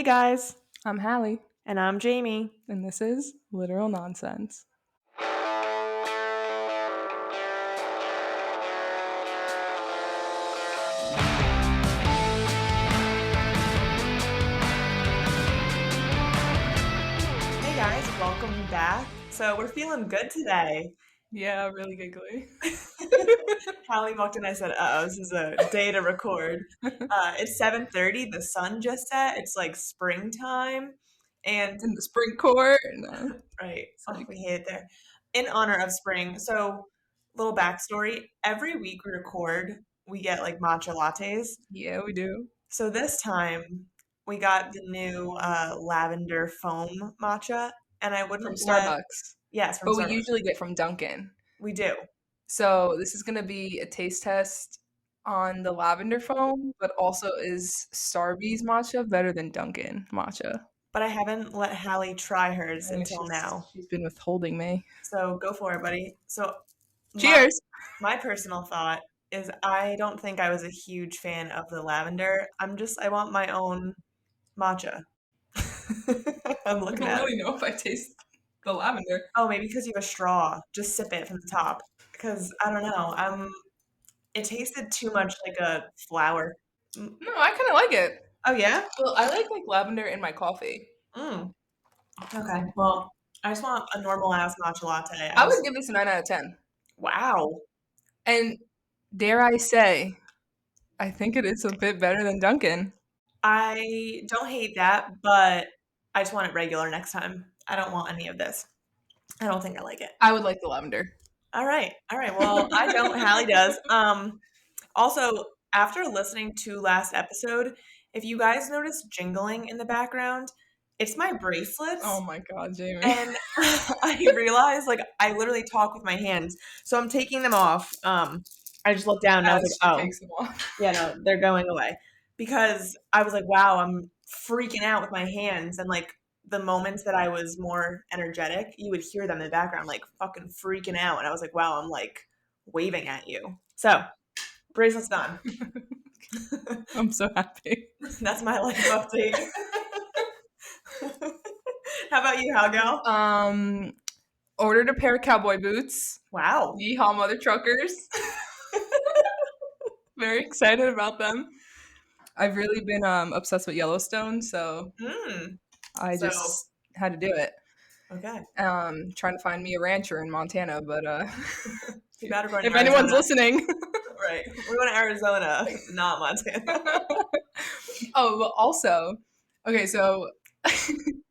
guys, I'm Hallee, and I'm Jamie. and this is Literal Nonsense. Hey guys, welcome back. So we're feeling good today. Yeah, really giggly. Hallie walked in and I said, this is a day to record. It's 7:30, the sun just set, it's like springtime, and In the spring court. No. right, like- we hate it there. In honor of spring, so little backstory, every week we record, we get like matcha lattes. Yeah, we do. So this time we got the new lavender foam matcha, and I wouldn't From Starbucks. Yes, from But Starbucks. we usually get from Dunkin'. We do. So this is going to be a taste test on the lavender foam, but also is Starbucks matcha better than Dunkin' matcha? But I haven't let Hallie try hers until now. She's been withholding me. So go for it, buddy. So Cheers! My personal thought is I don't think I was a huge fan of the lavender. I want my own matcha. I'm looking I at don't it. really know if I taste the lavender. Oh, maybe because you have a straw. Just sip it from the top. Because I don't know. It tasted too much like a flower. No, I kind of like it. Oh yeah? Well, I like lavender in my coffee. Okay. Well, I just want a normal ass matcha latte. I would give this a 9 out of 10. Wow. And dare I say, I think it is a bit better than Dunkin'. I don't hate that, but I just want it regular next time. I don't want any of this. I don't think I like it. I would like the lavender. All right. Well, I don't. Hallie does. Also, after listening to last episode, if you guys notice jingling in the background, it's my bracelets. Oh my god, Jamie. And I realized, I literally talk with my hands, so I'm taking them off. I just looked down and I was like, takes them off. Yeah, no, they're going away. Because I was like, wow, I'm freaking out with my hands. And the moments that I was more energetic, you would hear them in the background, fucking freaking out. And I was like, wow, I'm waving at you. So, bracelet's done. I'm so happy. That's my life update. How about you, how gal? Ordered a pair of cowboy boots. Wow. Yeehaw, mother truckers. Very excited about them. I've really been obsessed with Yellowstone, so I just had to do it. Okay. Trying to find me a rancher in Montana, but you gotta go to if anyone's listening. Right. We're going to Arizona, not Montana. Oh, but also, okay, so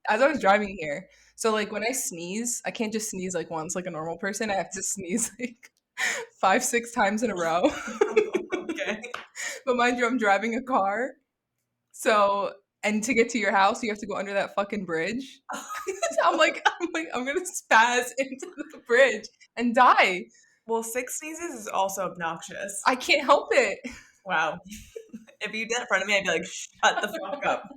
as I was driving here, so when I sneeze, I can't just sneeze once like a normal person. I have to sneeze 5-6 times in a row. Okay. But mind you, I'm driving a car. So, and to get to your house, you have to go under that fucking bridge. I'm gonna spaz into the bridge and die. Well, 6 sneezes is also obnoxious. I can't help it. Wow. If you did it in front of me, I'd be like, shut the fuck up.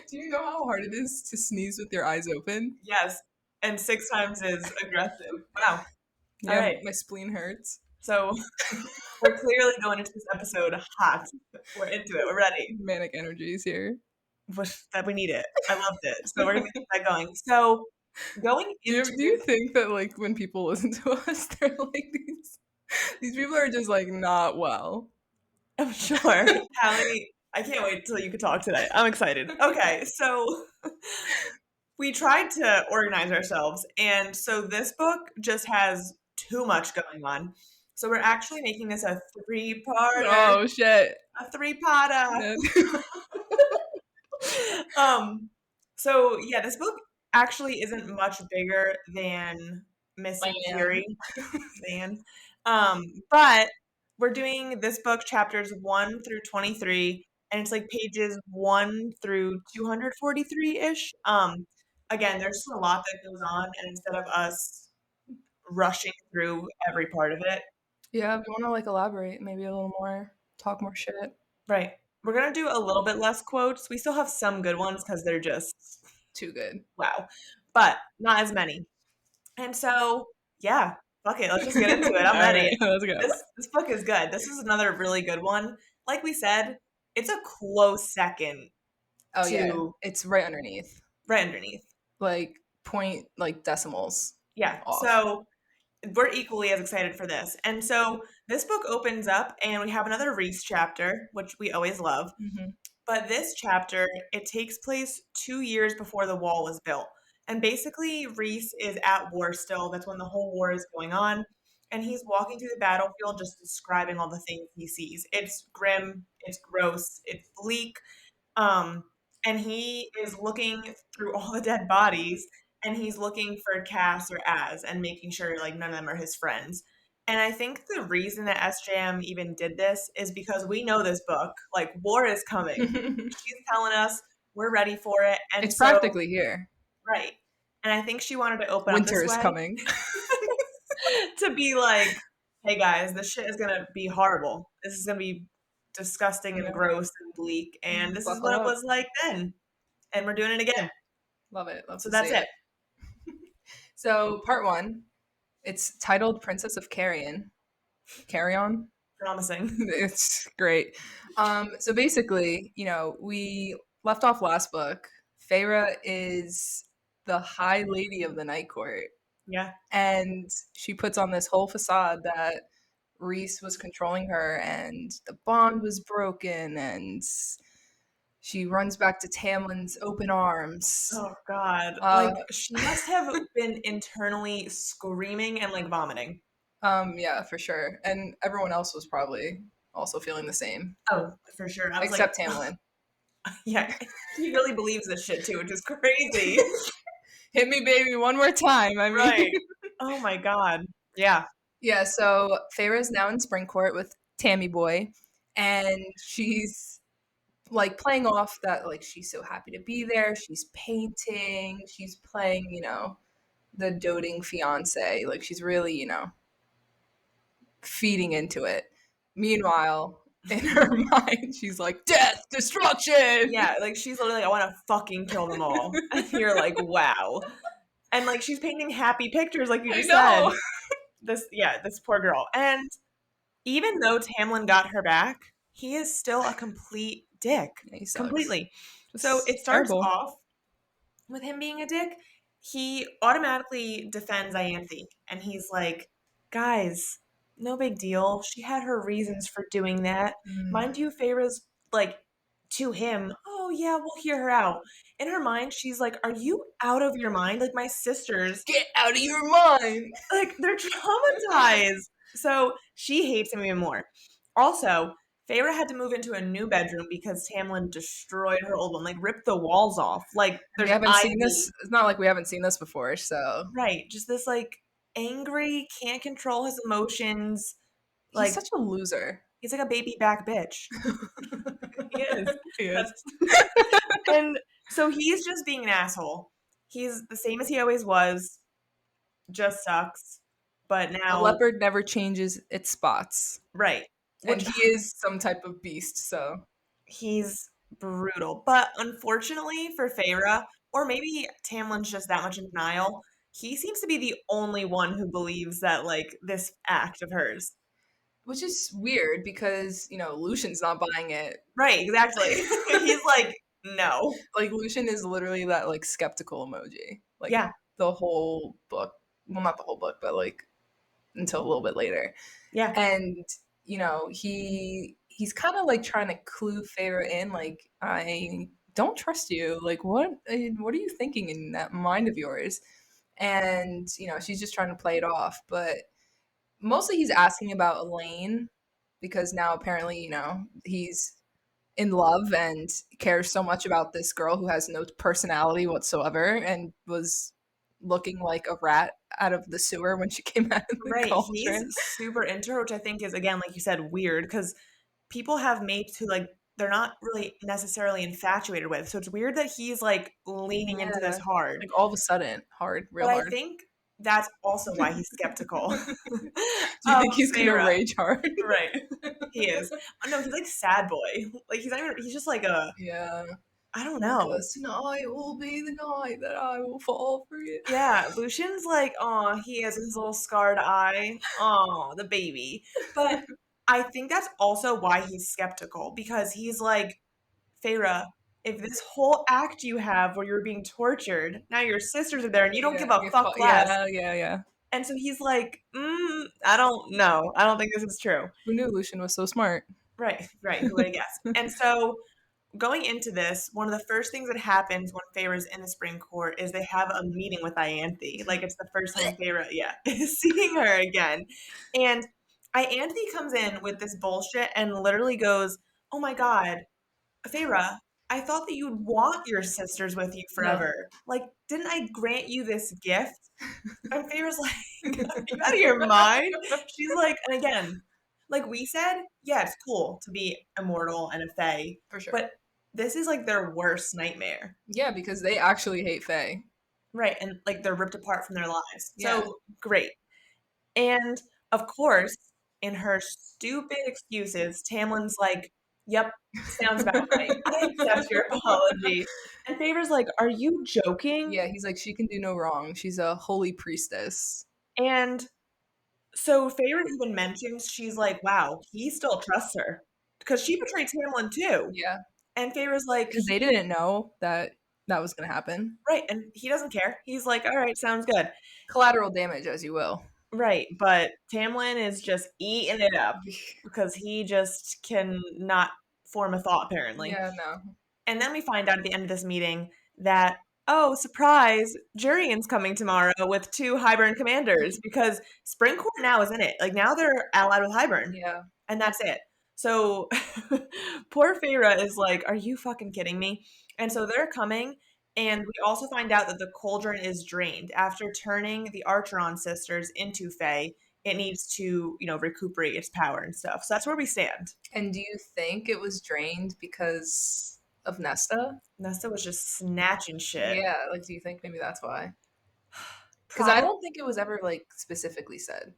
Do you know how hard it is to sneeze with your eyes open? Yes. And 6 times is aggressive. Wow. Yeah, all right. My spleen hurts. So we're clearly going into this episode hot. We're into it. We're ready. Manic energies here. That we need it. I loved it. So we're going to keep that going. So going into... Do you think that when people listen to us, they're these people are just not well? I'm sure. Hallie, I can't wait till you can talk today. I'm excited. Okay, so we tried to organize ourselves, and so this book just has too much going on. So we're actually making this a 3-parter. Oh shit! A 3-parter. So yeah, this book actually isn't much bigger than Missing Fury. But we're doing this book chapters 1 through 23, and it's pages 1 through 243-ish. Again, there's just a lot that goes on, and instead of us rushing through every part of it. Yeah, if you want to elaborate, maybe a little more, talk more shit. Right. We're going to do a little bit less quotes. We still have some good ones because they're just too good. Wow. But not as many. And so, yeah, fuck it. Let's just get into it. I'm ready. Right, let's go. This book is good. This is another really good one. Like we said, it's a close second Oh yeah, to it's right underneath, right underneath. like point, like decimals Yeah. off. So we're equally as excited for this. And so this book opens up and we have another Reese chapter, which we always love. Mhm. But this chapter, it takes place 2 years before the wall was built. And basically, Reese is at war still. That's when the whole war is going on. And he's walking through the battlefield just describing all the things he sees. It's grim, it's gross, it's bleak. Um, and he is looking through all the dead bodies and he's looking for Cass or Az and making sure like none of them are his friends. And I think the reason that SJM even did this is because we know this book, like war is coming. She's telling us we're ready for it. And It's so, practically here. right. And I think she wanted to open up Winter this is way coming. to be like, hey guys, this shit is going to be horrible. This is going to be disgusting and Yeah. gross and bleak. And this is Buckle what it up. was like then. And we're doing it again. Love it. Love So to that's see it. So part 1, it's titled Princess of Carrion. Carrion? Promising. It's great. So basically, we left off last book. Feyre is the High Lady of the Night Court. Yeah. And she puts on this whole facade that Reese was controlling her and the bond was broken, and she runs back to Tamlin's open arms. Oh God. Like she must have been internally screaming and like vomiting. Yeah, for sure. And everyone else was probably also feeling the same. Oh, for sure. I was Except like, Tamlin. yeah, he really believes this shit too, which is crazy. Hit me, baby, one more time. I mean, Right. Oh my God. Yeah. Yeah, so Feyre's now in Springcourt with Tammy Boy, and she's like playing off that like she's so happy to be there. She's painting, she's playing, the doting fiance. Like she's really, feeding into it. Meanwhile, in her mind, she's like, death, destruction. Yeah. Like she's literally like, I want to fucking kill them all. And you're like, wow. And like she's painting happy pictures, like you just said. This poor girl. And even though Tamlin got her back, he is still a complete dick. Yeah, he sucks. Completely. Just So it starts terrible. off with him being a dick. He automatically defends Ianthe. And he's like, guys, no big deal. She had her reasons for doing that. Mind you, Feyre's like, to him, oh yeah, we'll hear her out. In her mind, she's like, are you out of your mind? Like my sisters, Get out of your mind. like they're traumatized. So she hates him even more. Also, Feyre had to move into a new bedroom because Tamlin destroyed her old one, like ripped the walls off. Like We there's haven't seen ivy. this. It's not like we haven't seen this before, so Right, just this like angry, can't control his emotions. he's Like such a loser. he's like a baby back bitch. He is. He is. And so he's just being an asshole. He's the same as he always was. Just sucks. But A now, leopard never changes its spots. right. And Which he is some type of beast, so he's brutal. But unfortunately for Feyre, or maybe Tamlin's just that much in denial, he seems to be the only one who believes that like this act of hers. which is weird because, Lucian's not buying it. Right, exactly. He's like, no. Like Lucian is literally that like skeptical emoji. Like Yeah. the whole book. Well, not the whole book, but like until a little bit later. Yeah. And he's kind of like trying to clue Feyre in, like, I don't trust you. Like, what are you thinking in that mind of yours? And she's just trying to play it off, but mostly he's asking about Elaine because now apparently he's in love and cares so much about this girl who has no personality whatsoever and was looking like a rat out of the sewer when she came out of the Right. cauldron. He's super into her, which I think is, again, like you said, weird because people have mates who like they're not really necessarily infatuated with. So it's weird that he's like leaning into this hard. Like all of a sudden, real But hard. I think that's also why he's skeptical. Do you think he's gonna rage hard? Right. He is. Oh, no, he's like sad boy. Like he's not even, he's just like a, I don't know. Because tonight will be the night that I will fall for you. Yeah, Lucian's like, oh, he has his little scarred eye. Oh, the baby. But I think that's also why he's skeptical because he's like, Feyre, if this whole act you have where you're being tortured, now your sisters are there and you don't give a fuck less. Yeah. And so he's like, I don't know. I don't think this is true. Who knew Lucian was so smart? Right. Who would have guessed? And so going into this, one of the first things that happens when Feyre's in the Spring Court is they have a meeting with Ianthe. Like, it's the first time Feyre, is seeing her again. And Ianthe comes in with this bullshit and literally goes, "Oh my God, Feyre, I thought that you'd want your sisters with you forever. Like, didn't I grant you this gift?" And Feyre's like, "Are you out of your mind?" She's like, and again, like we said, yeah, it's cool to be immortal and a fae, For sure. but this is like their worst nightmare. Yeah, because they actually hate Fae. Right, and like they're ripped apart from their lives. Yeah. So great. And of course, in her stupid excuses, Tamlin's like, "Yep, sounds about right. I accept your apology." And Feyre's like, "Are you joking?" Yeah, he's like, she can do no wrong. She's a holy priestess. And so Feyre even mentions, she's like, "Wow, he still trusts her." Because she betrayed Tamlin too. Yeah. And Feyre's like, Because they didn't know that that was going to happen. right, and he doesn't care. He's like, "All right, sounds good." Collateral damage, as you will. Right, but Tamlin is just eating it up because he just cannot form a thought, apparently. Yeah, no. And then we find out at the end of this meeting that, oh, surprise, Jurian's coming tomorrow with 2 Hybern commanders because Spring Court now is in it. Like, now they're allied with Hybern. Yeah. And that's it. So poor Feyre is like, "Are you fucking kidding me?" And so they're coming, and we also find out that the cauldron is drained. After turning the Archeron sisters into Fae, it needs to, recuperate its power and stuff. So that's where we stand. And do you think it was drained because of Nesta? Nesta was just snatching shit. Yeah, like, do you think maybe that's why? Because I don't think it was ever, like, specifically said.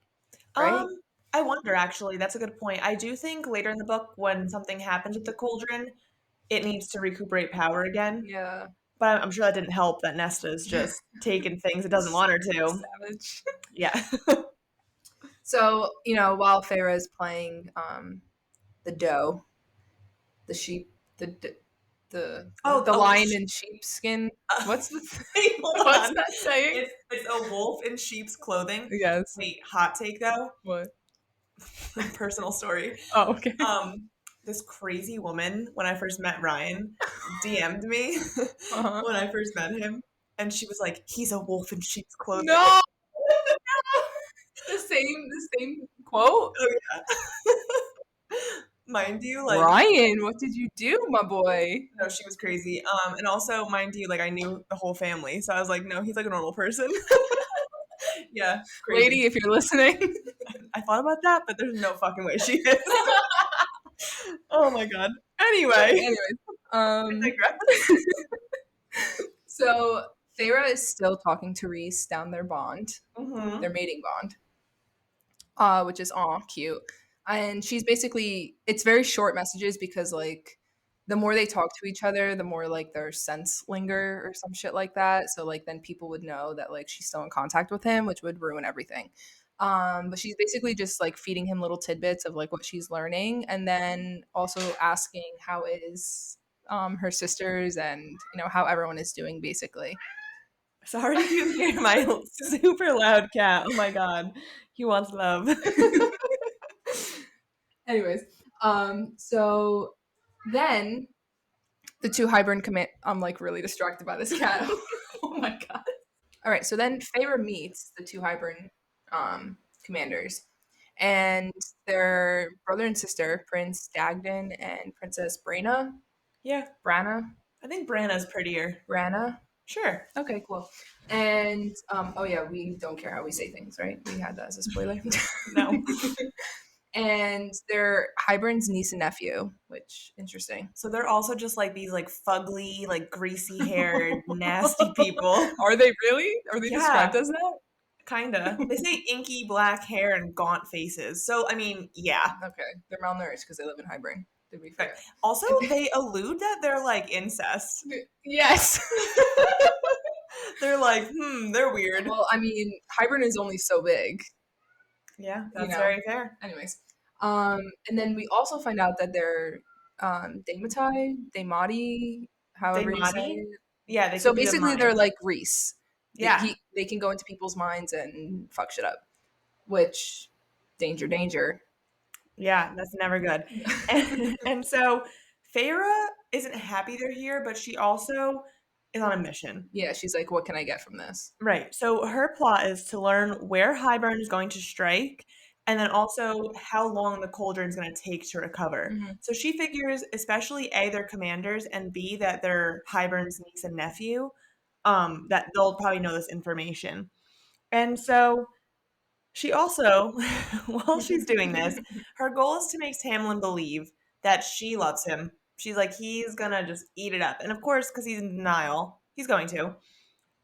Right? I wonder, actually. That's a good point. I do think later in the book, when something happens with the cauldron, it needs to recuperate power again. Yeah. But I'm sure that didn't help that Nesta's just taking things it doesn't want her to. Savage. Yeah. So, while Feyre is playing the doe, the sheep, the lion in sheepskin. What's the thing? What's that saying? It's a wolf in sheep's clothing. Yes. Wait, hot take though. What? Personal story. Oh, okay. This crazy woman, when I first met Ryan, DM'd me when I first met him, and she was like, "He's a wolf in sheep's clothing." No. The same quote. Oh yeah. Mind you, like, Ryan, what did you do, my boy? No, she was crazy. And also, mind you, like, I knew the whole family, so I was like, no, he's like a normal person. Yeah, crazy. Lady, if you're listening. I thought about that, but there's no fucking way she is. Oh my God. Anyway. So Feyre is still talking to Rhys down their bond, Mm-hmm. their mating bond, which is cute. And she's basically, it's very short messages because, like, the more they talk to each other, the more, like, their scents linger or some shit like that. So, like, then people would know that, like, she's still in contact with him, which would ruin everything. But she's basically just, like, feeding him little tidbits of, like, what she's learning, and then also asking how is her sisters and, how everyone is doing, basically. Sorry if you hear my super loud cat. Oh my God. He wants love. Anyways, so then the 2 Hybern command. I'm like really distracted by this cat. Oh my God. All right, so then Feyre meets the 2 Hybern commanders, and their brother and sister, Prince Dagden and Princess Brana. Yeah. Brana. I think Branna's prettier. Brana. Sure. Okay, cool. And oh yeah, we don't care how we say things, right? We had that as a spoiler. No. And they're Hybern's niece and nephew, which interesting. So they're also just like these like fugly, like greasy haired, nasty people. Are they really? Are they described as that? Kinda. They say inky black hair and gaunt faces. So I mean, yeah. Okay, they're malnourished because they live in Hybern. To be fair. Also, they allude that they're like incest. Yes. They're like, they're weird. Well, I mean, Hybern is only so big. Yeah, that's very fair. Anyways, and then we also find out that they're Daemati, however you say Daimani? it. Yeah, they So could read a basically, they're mind. like Reese. Yeah. They can go into people's minds and fuck shit up, which danger, danger. Yeah, that's never good. And so Feyre isn't happy they're here, but she also is on a mission. Yeah, she's like, what can I get from this? Right. So her plot is to learn where Hybern is going to strike and then also how long the cauldron is going to take to recover. Mhm. So she figures, especially A, their commanders, and B, that they're Hybern's niece and nephew, that they'll probably know this information. And so she also, while she's doing this, her goal is to make Tamlin believe that she loves him. She's like, he's gonna just eat it up. And of course, because he's in denial, he's going to.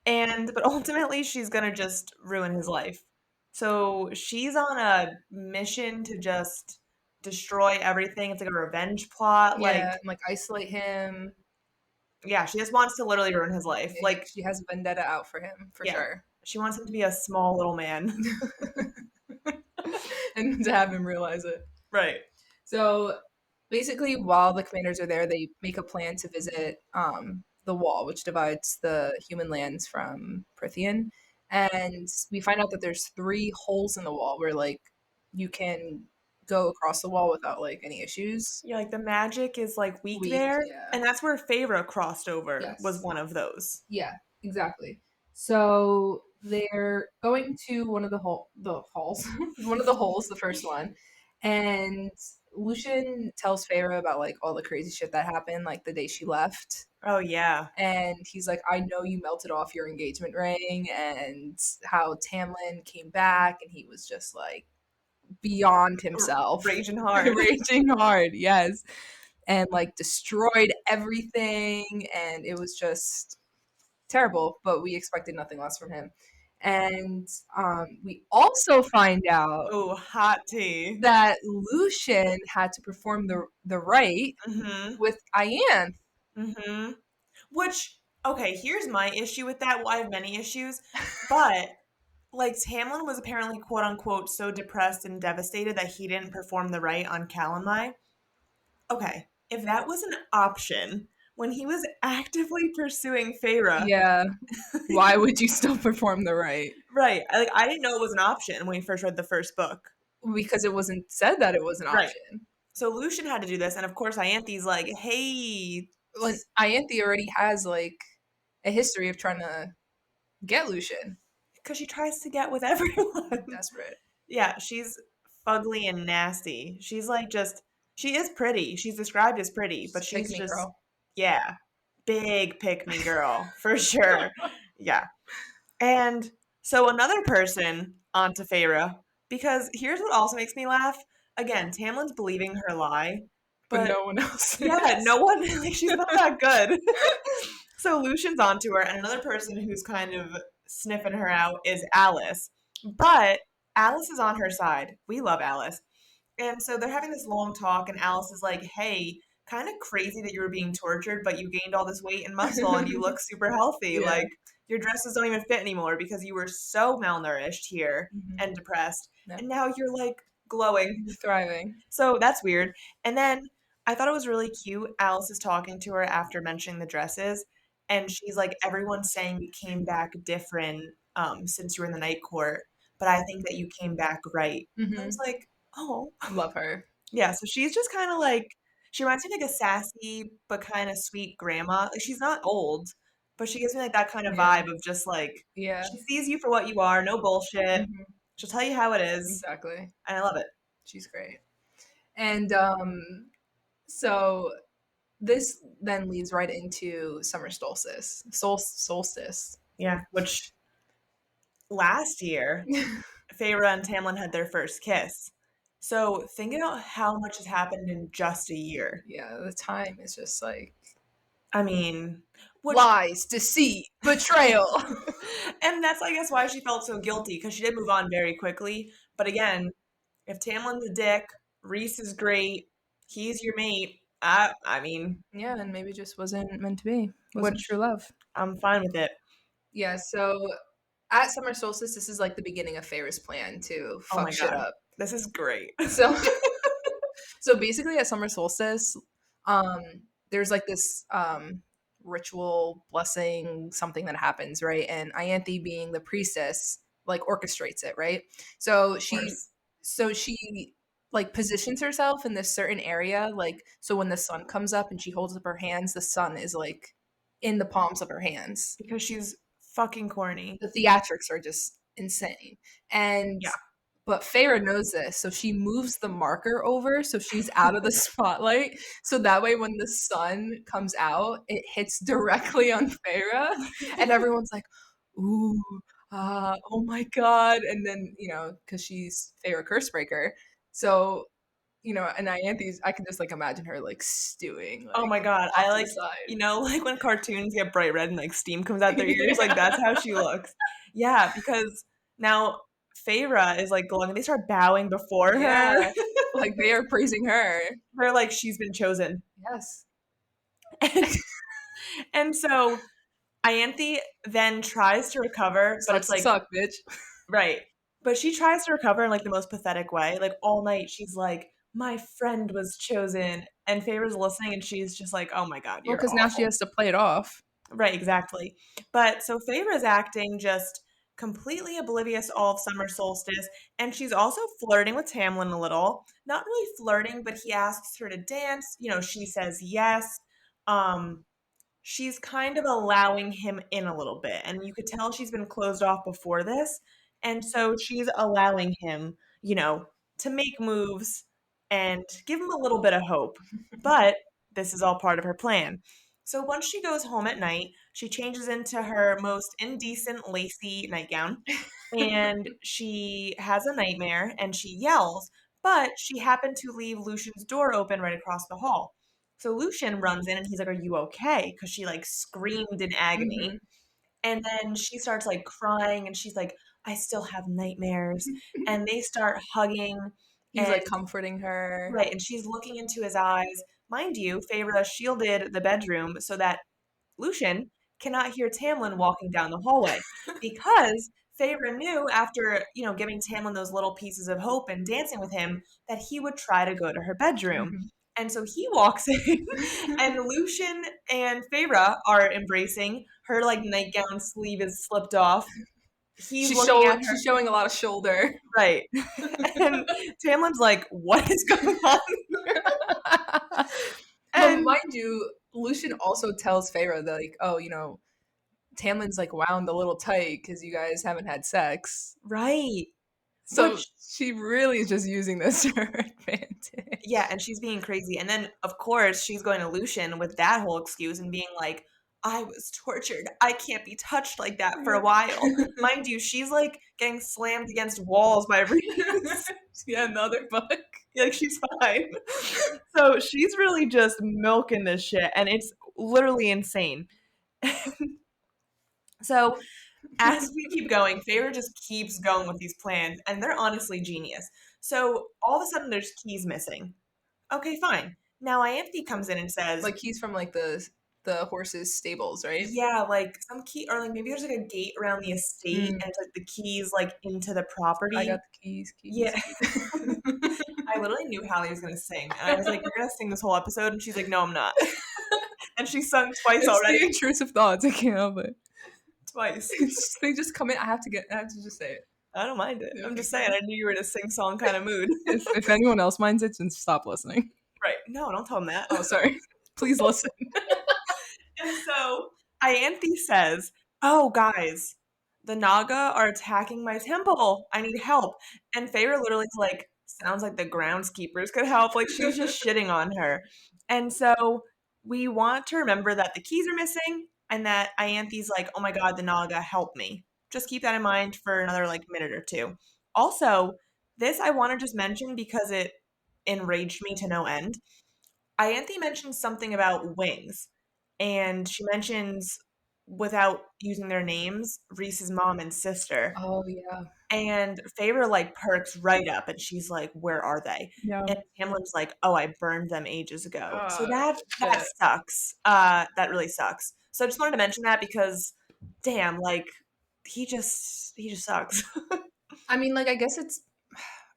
But ultimately she's gonna just ruin his life. So she's on a mission to just destroy everything. It's like a revenge plot. Yeah, and like isolate him. Yeah, she just wants to literally ruin his life. Yeah, Like, she has a vendetta out for him, for yeah, sure. she wants him to be a small little man. And to have him realize it. Right. So basically, while the commanders are there, they make a plan to visit the wall, which divides the human lands from Prythian. And we find out that there's 3 holes in the wall where like you can go across the wall without like any issues. Yeah, like the magic is like weak Weak, there. yeah. And that's where Feyre crossed over, Yes. was one of those. Yeah, exactly. So they're going to one of the halls, one of the holes, the first one, and Lucian tells Feyre about like all the crazy shit that happened, like the day she left, Oh yeah. and he's like, "I know you melted off your engagement ring," and how Tamlin came back, and he was just like beyond himself, Raging hard. raging hard, yes, and like destroyed everything, and it was just terrible, but we expected nothing less from him. And we also find out Oh, hot tea. that Lucian had to perform the rite Mm-hmm. with Ian. Mm-hmm. Which, okay, here's my issue with that. Well, I have many issues, but like Tamlin was apparently quote unquote so depressed and devastated that he didn't perform the rite on Calamai. Okay, if that was an option when he was actively pursuing Feyre, Yeah. Why would you still perform the rite? right? I didn't know it was an option when we first read the first book. Because it wasn't said that it was an Right. option. So Lucian had to do this, and of course Ianthe's like, "Hey, Like Ianthe already has like a history of trying to get Lucian. because she tries to get with everyone." Desperate. Yeah, she's fugly and nasty. She's like she is pretty. She's described as pretty, but she's Pick me, just girl. yeah, big pick me girl for sure. Yeah, and so another person onto Feyre, because here's what also makes me laugh. Again, Tamlin's believing her lie, But but no one else. yeah, is. no one like she's not that good. So Lucian's onto her, and another person who's kind of sniffing her out is Alice. But Alice is on her side. We love Alice. And so they're having this long talk, and Alice is like, hey, kind of crazy that you were being tortured, but you gained all this weight and muscle and you look super healthy. Yeah. Like, your dresses don't even fit anymore because you were so malnourished here Mhm. and depressed. Yeah. And now you're like glowing. Thriving. So that's weird. And then I thought it was really cute. Alice is talking to her after mentioning the dresses, and she's like, everyone's saying you came back different since you were in the night court, but I think that you came back right. And I was like, oh. Love her. Yeah, so she's just kind of like, she reminds me of like a sassy but kind of sweet grandma. Like, she's not old, but she gives me like that kind of Yeah. vibe of just like, Yeah. she sees you for what you are, no bullshit. Mhm. She'll tell you how it is, Exactly. and I love it. She's great. And so this then leads right into summer solstice. Solstice. Yeah, which last year, Feyre and Tamlin had their first kiss. So think about how much has happened in just a year. Yeah, the time is just like I mean, lies, deceit, betrayal. and that's, I guess, why she felt so guilty, because she did move on very quickly. But again, if Tamlin's a dick, Reese is great, he's your mate, I mean, Yeah, and maybe just wasn't meant to be. Wasn't true love. I'm fine with it. Yeah, so at summer solstice, this is like the beginning of Feyre's plan to Oh my fuck shit God. up. This is great. So so basically at summer solstice, there's like this ritual blessing something that happens, right? And Ianthe, being the priestess, like orchestrates it, right? So she like positions herself in this certain area, like so when the sun comes up and she holds up her hands, the sun is like in the palms of her hands. Because she's fucking corny. The theatrics are just insane. And Yeah. but Feyre knows this, so she moves the marker over so she's out of the spotlight. So that way when the sun comes out, it hits directly on Feyre. And everyone's like, ooh, oh my god. And then, because she's Feyre Cursebreaker. So, and I can just like imagine her like stewing. Like, oh my god, off I to like, the side. like when cartoons get bright red and like steam comes out their ears, like that's how she looks. Yeah, because now Feyre is like glowing and they start bowing before her. Yeah. Like they are praising her. They're like, she's been chosen. Yes. And so Ianthe then tries to recover, but it's like, suck, bitch. right. But she tries to recover in like the most pathetic way. Like all night she's like, my friend was chosen. And Feyre's listening and she's just like, oh my god, Well, you're because awful. now she has to play it off. Right, exactly. But so Feyre's acting just completely oblivious all of summer solstice, and she's also flirting with Tamlin a little. Not really flirting, but he asks her to dance. She says yes. Um, she's kind of allowing him in a little bit, and you could tell she's been closed off before this, and so she's allowing him, to make moves and give him a little bit of hope. But this is all part of her plan. So once she goes home at night, she changes into her most indecent, lacy nightgown, and she has a nightmare and she yells, but she happened to leave Lucian's door open right across the hall. So Lucian runs in and he's like, are you okay? Because she like screamed in agony. Mhm. And then she starts like crying and she's like, I still have nightmares. And they start hugging. He's like comforting her. Right, and she's looking into his eyes. Mind you, Feyre shielded the bedroom so that Lucian cannot hear Tamlin walking down the hallway because Feyre knew after, giving Tamlin those little pieces of hope and dancing with him that he would try to go to her bedroom. Mhm. And so he walks in and Lucian and Feyre are embracing. Her like nightgown sleeve is slipped off. He's looking at her. She's showing a lot of shoulder. Right. And Tamlin's like, what is going on here? But mind you, Lucian also tells Feyre that, like, oh, Tamlin's like wound a little tight because you guys haven't had sex. Right. So she really is just using this to her advantage. Yeah, and she's being crazy. And then, of course, she's going to Lucian with that whole excuse and being like, I was tortured. I can't be touched like that for a while. Mind you, she's like getting slammed against walls by Reese. Yeah, another book. Like, she's fine. So she's really just milking this shit, and it's literally insane. So as we keep going, Feyre just keeps going with these plans, and they're honestly genius. So all of a sudden, there's keys missing. Okay, fine. Now Ianthe comes in and says, like keys from like the horse's stables, right? yeah, like some key, or like maybe there's like a gate around the estate, and it's like the keys like into the property. I got the keys. Yeah. I literally knew Hallee was gonna sing, and I was like, "You're gonna sing this whole episode," and she's like, "No, I'm not." And she sung twice It's already. the intrusive thoughts. I can't help it. Twice. They just come in. I have to just say it. I don't mind it. Yeah, I'm just saying. I knew you were in a sing-song kind of mood. If anyone else minds it, then stop listening. Right. No, don't tell them that. Oh, sorry. Please listen. And so Ianthe says, oh, guys, the Naga are attacking my temple. I need help. And Feyre literally is like, sounds like the groundskeepers could help. Like, she was just shitting on her. And so we want to remember that the keys are missing and that Ianthe's like, oh my god, the Naga, help me. Just keep that in mind for another like minute or two. Also, this I want to just mention because it enraged me to no end. Ianthe mentions something about wings, and she mentions, without using their names, Reese's mom and sister. Oh yeah. And Feyre like perks right up, and she's like, "Where are they?" Yeah. And Tamlin's like, "Oh, I burned them ages ago." So Oh, that shit. sucks. That really sucks. So I just wanted to mention that because, damn, like he just sucks. I mean, like, I guess it's.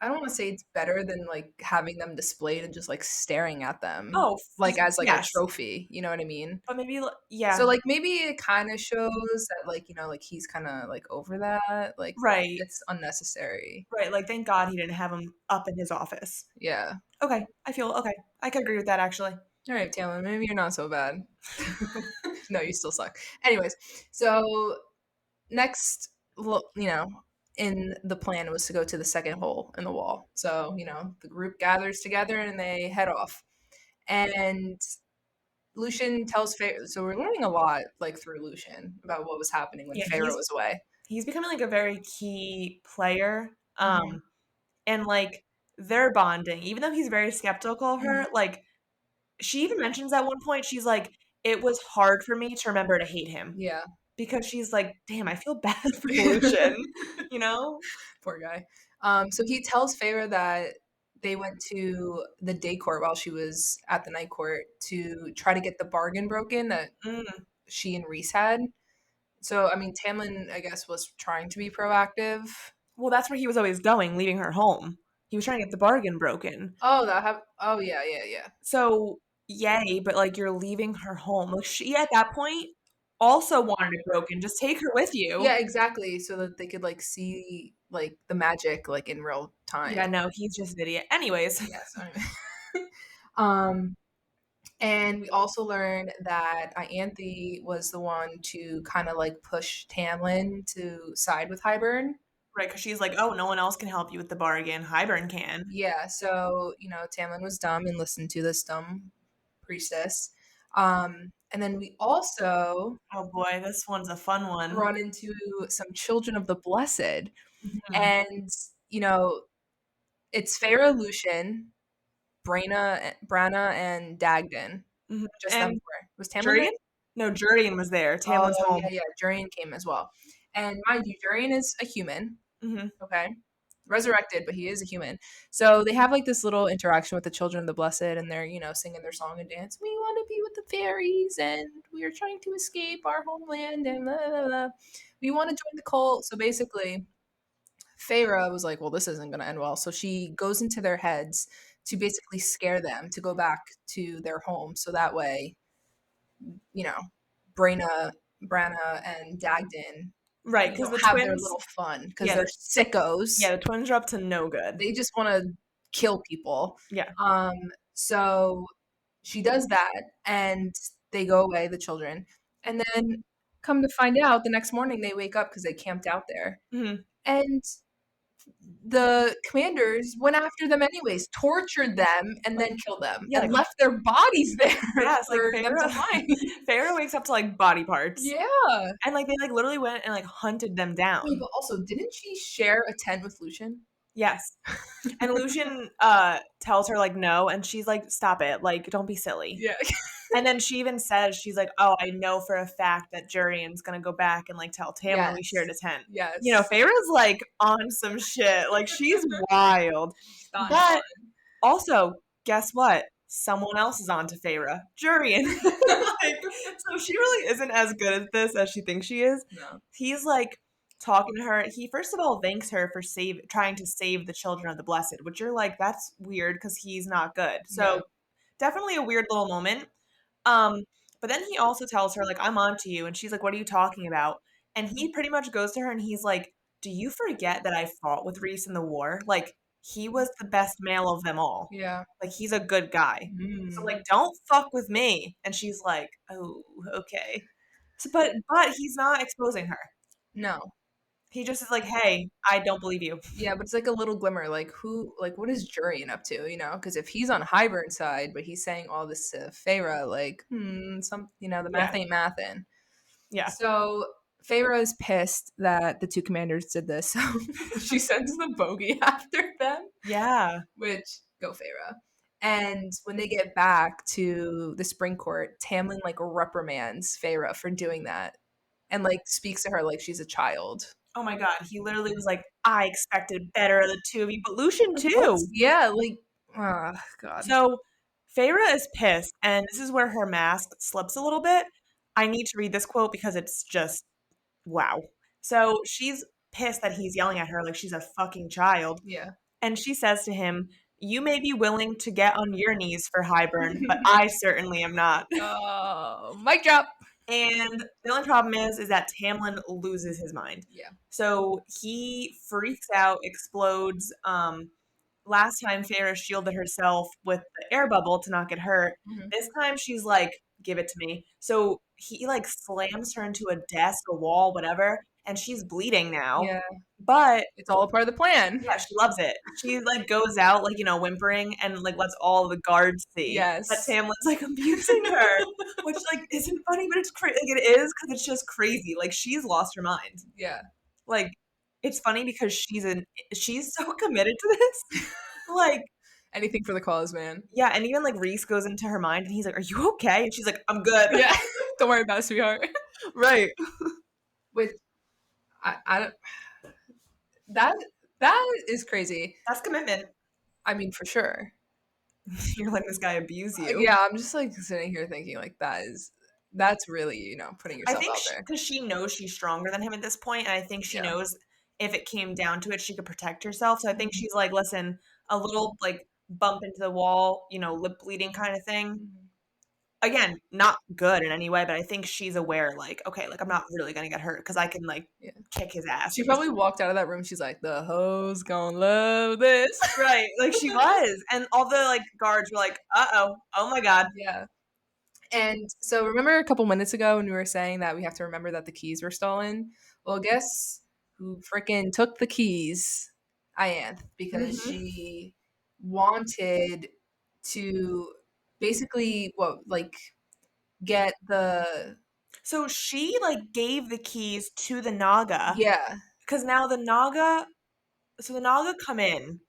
I don't want to say it's better than like having them displayed and just like staring at them, Oh, like as like a yes. trophy. You know what I mean? But maybe, So yeah, like maybe it kind of shows that like like he's kind of like over that. Like right. it's unnecessary. Right, like, thank God he didn't have him up in his office. Yeah. Okay, okay. I could agree with that, actually. All right, Taylor, maybe you're not so bad. No, you still suck. Anyways, so next, in the plan was to go to the second hole in the wall. So, the group gathers together and they head off. And Lucian tells Feyre, so we're learning a lot, like, through Lucian about what was happening when Yeah, Feyre was away. he's becoming, like, a very key player, Mhm. and, like, they're bonding. Even though he's very skeptical of Mhm. her, like, she even mentions at one point, she's like, "It was hard for me to remember to hate him." Yeah. Because she's like, "Damn, I feel bad for Lucian," you know? Poor guy. So he tells Feyre that they went to the day court while she was at the night court to try to get the bargain broken that Mm. she and Reese had. So, I mean, Tamlin, I guess, was trying to be proactive. Well, that's where he was always going, leaving her home. He was trying to get the bargain broken. Oh, yeah, yeah, yeah. So, yay, but, like, you're leaving her home. Like, she, at that point, also wanted it broken. Just take her with you. Yeah, exactly. So that they could like see like the magic like in real Yeah, time. no, he's just an idiot. Anyways. Yes. um, and we also learned that Ianthe was the one to kind of like push Tamlin to side with Hybern. Right, because she's like, "Oh, no one else can help you with the bargain. Hybern can." Yeah, so Tamlin was dumb and listened to this dumb priestess. And then we also Oh boy, this one's a fun one. run into some children of the blessed. Mhm. And, you know, it's Feyre, Lucian, Branna, and Dagden. Mhm. Just them And four. Was Tamlin there? Jurian? No, Jurian was there. Oh, Tamlin's yeah, home. yeah. Jurian came as well. And mind you, Jurian is a human, Mhm. okay? Resurrected, but he is a human. So they have like this little interaction with the children of the blessed, and they're, singing their song and dance. We want to be with the fairies, and we are trying to escape our homeland, and blah, blah, blah. We want to join the cult. So basically, Feyre was like, well, this isn't going to end well. So she goes into their heads to basically scare them to go back to their home. So that way, you know, Brana, Branna, and Dagden, Right, because the have their twins, little fun because yeah, they're sickos. yeah, the twins are up to no good. They just want to kill people. Yeah. Um, so she does that, and they go away, the children, and then come to find out, the next morning they wake up because they camped out there, Mhm. and the commanders went after them anyways, tortured them, and then killed them, Yeah, and like, left their bodies there yes, like for them to Feyre find. Feyre wakes up to, like, body parts. Yeah. And, like, they, like, literally went and, like, hunted them Wait, down. but also, didn't she share a tent with Lucian? Yes. And Lucian, tells her, like, "No," and she's like, "Stop it, like, don't be silly." Yeah. And then she even says, she's like, "Oh, I know for a fact that Jurian's gonna go back and, like, tell Tamlin we shared Yes. a tent." You know, Yes. Feyre's, like, on some shit, like, she's wild. Not But also, guess what? Someone else is on to Feyre. Jurian. Like, so she really isn't as good at this as she thinks she is. No. He's, like, talking to her. He first of all thanks her for trying to save the children of the blessed, which you're like, that's weird because he's not good. Yeah. So definitely a weird little moment. Um, but then he also tells her, like, "I'm on to you," and she's like, "What are you talking about?" And he pretty much goes to her and he's like, "Do you forget that I fought with Reese in the war? Like, he was the best male of them all. Yeah. Like, he's a good guy. So, Mm. like, don't fuck with me." And she's like, "Oh, okay." So, but he's not exposing her. No. He just is like, "Hey, I don't believe you." Yeah, but it's like a little glimmer. Like what is Jurian up to? Because if he's on Hybern's side, but he's saying all this to Feyre, like, the Yeah, math ain't mathin'. yeah. So Feyre is pissed that the two commanders did this. So she sends the bogey after them, Yeah. which go Feyre. And when they get back to the spring court, Tamlin like reprimands Feyre for doing that and like speaks to her like she's a child. Oh my god, he literally was like, "I expected better of the two of you," but Lucian Like, what? too. Yeah, like, oh god. So, Feyre is pissed, and this is where her mask slips a little bit. I need to read this quote because it's just wow. So, she's pissed that he's yelling at her like she's a fucking child. Yeah. And she says to him, "You may be willing to get on your knees for Hybern, but I certainly am not." Oh, mic drop. And the only problem is that Tamlin loses his mind. Yeah. So he freaks out, explodes. Last time Feyre shielded herself with the air bubble to not get hurt. This time she's like, "Give it to me." So he like slams her into a desk, a wall, whatever, and she's bleeding now. Yeah. But It's all a part of the plan. yeah, she loves it. She like goes out like, whimpering and like lets all the guards see Yes. that Tamlin's like abusing her, which like isn't funny, but it's crazy. Like it is because it's just crazy. Like she's lost her mind. Yeah. Like it's funny because she's so committed to this. Like anything for the cause, man. Yeah, and even like Rhys goes into her mind and he's like, "Are you okay?" And she's like, "I'm good." Yeah. Don't worry about it, sweetheart. Right. Which I don't that is crazy. That's commitment. I mean, for sure. You're letting this guy abuse you. Yeah, I'm just like sitting here thinking like that's really, putting yourself out there. Because she knows she's stronger than him at this point, and I think she knows if it came down to it, she could protect herself. So I think she's like, listen, a little like bump into the wall, lip bleeding kind of thing. Again, not good in any way, but I think she's aware, like, okay, like I'm not really gonna get hurt because I can like kick his ass. She probably walked out of that room. She's like, the hoes gonna love this, right? Like she was, and all the like guards were like, oh my god, yeah. And so remember a couple minutes ago when we were saying that we have to remember that the keys were stolen? Well, guess who freaking took the keys? Ianthe, because she wanted to basically get the. So she like gave the keys to the Naga. Yeah. Because now the Naga come in.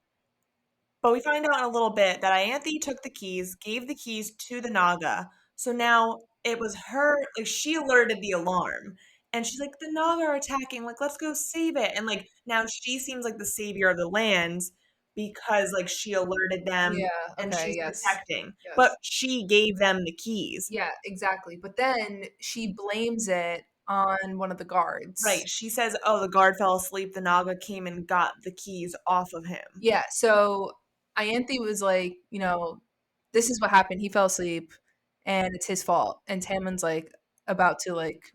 But we find out in a little bit that Ianthe took the keys, gave the keys to the Naga. So now it was her, like she alerted the alarm. And she's like, the Naga are attacking, like let's go save it. And like now she seems like the savior of the lands because like she alerted them and she's protecting. Yes. But she gave them the keys. Yeah, exactly. But then she blames it on one of the guards. Right. She says, oh, the guard fell asleep. The Naga came and got the keys off of him. Yeah. So Ianthe was like, this is what happened. He fell asleep and it's his fault. And Tamlin's like about to like,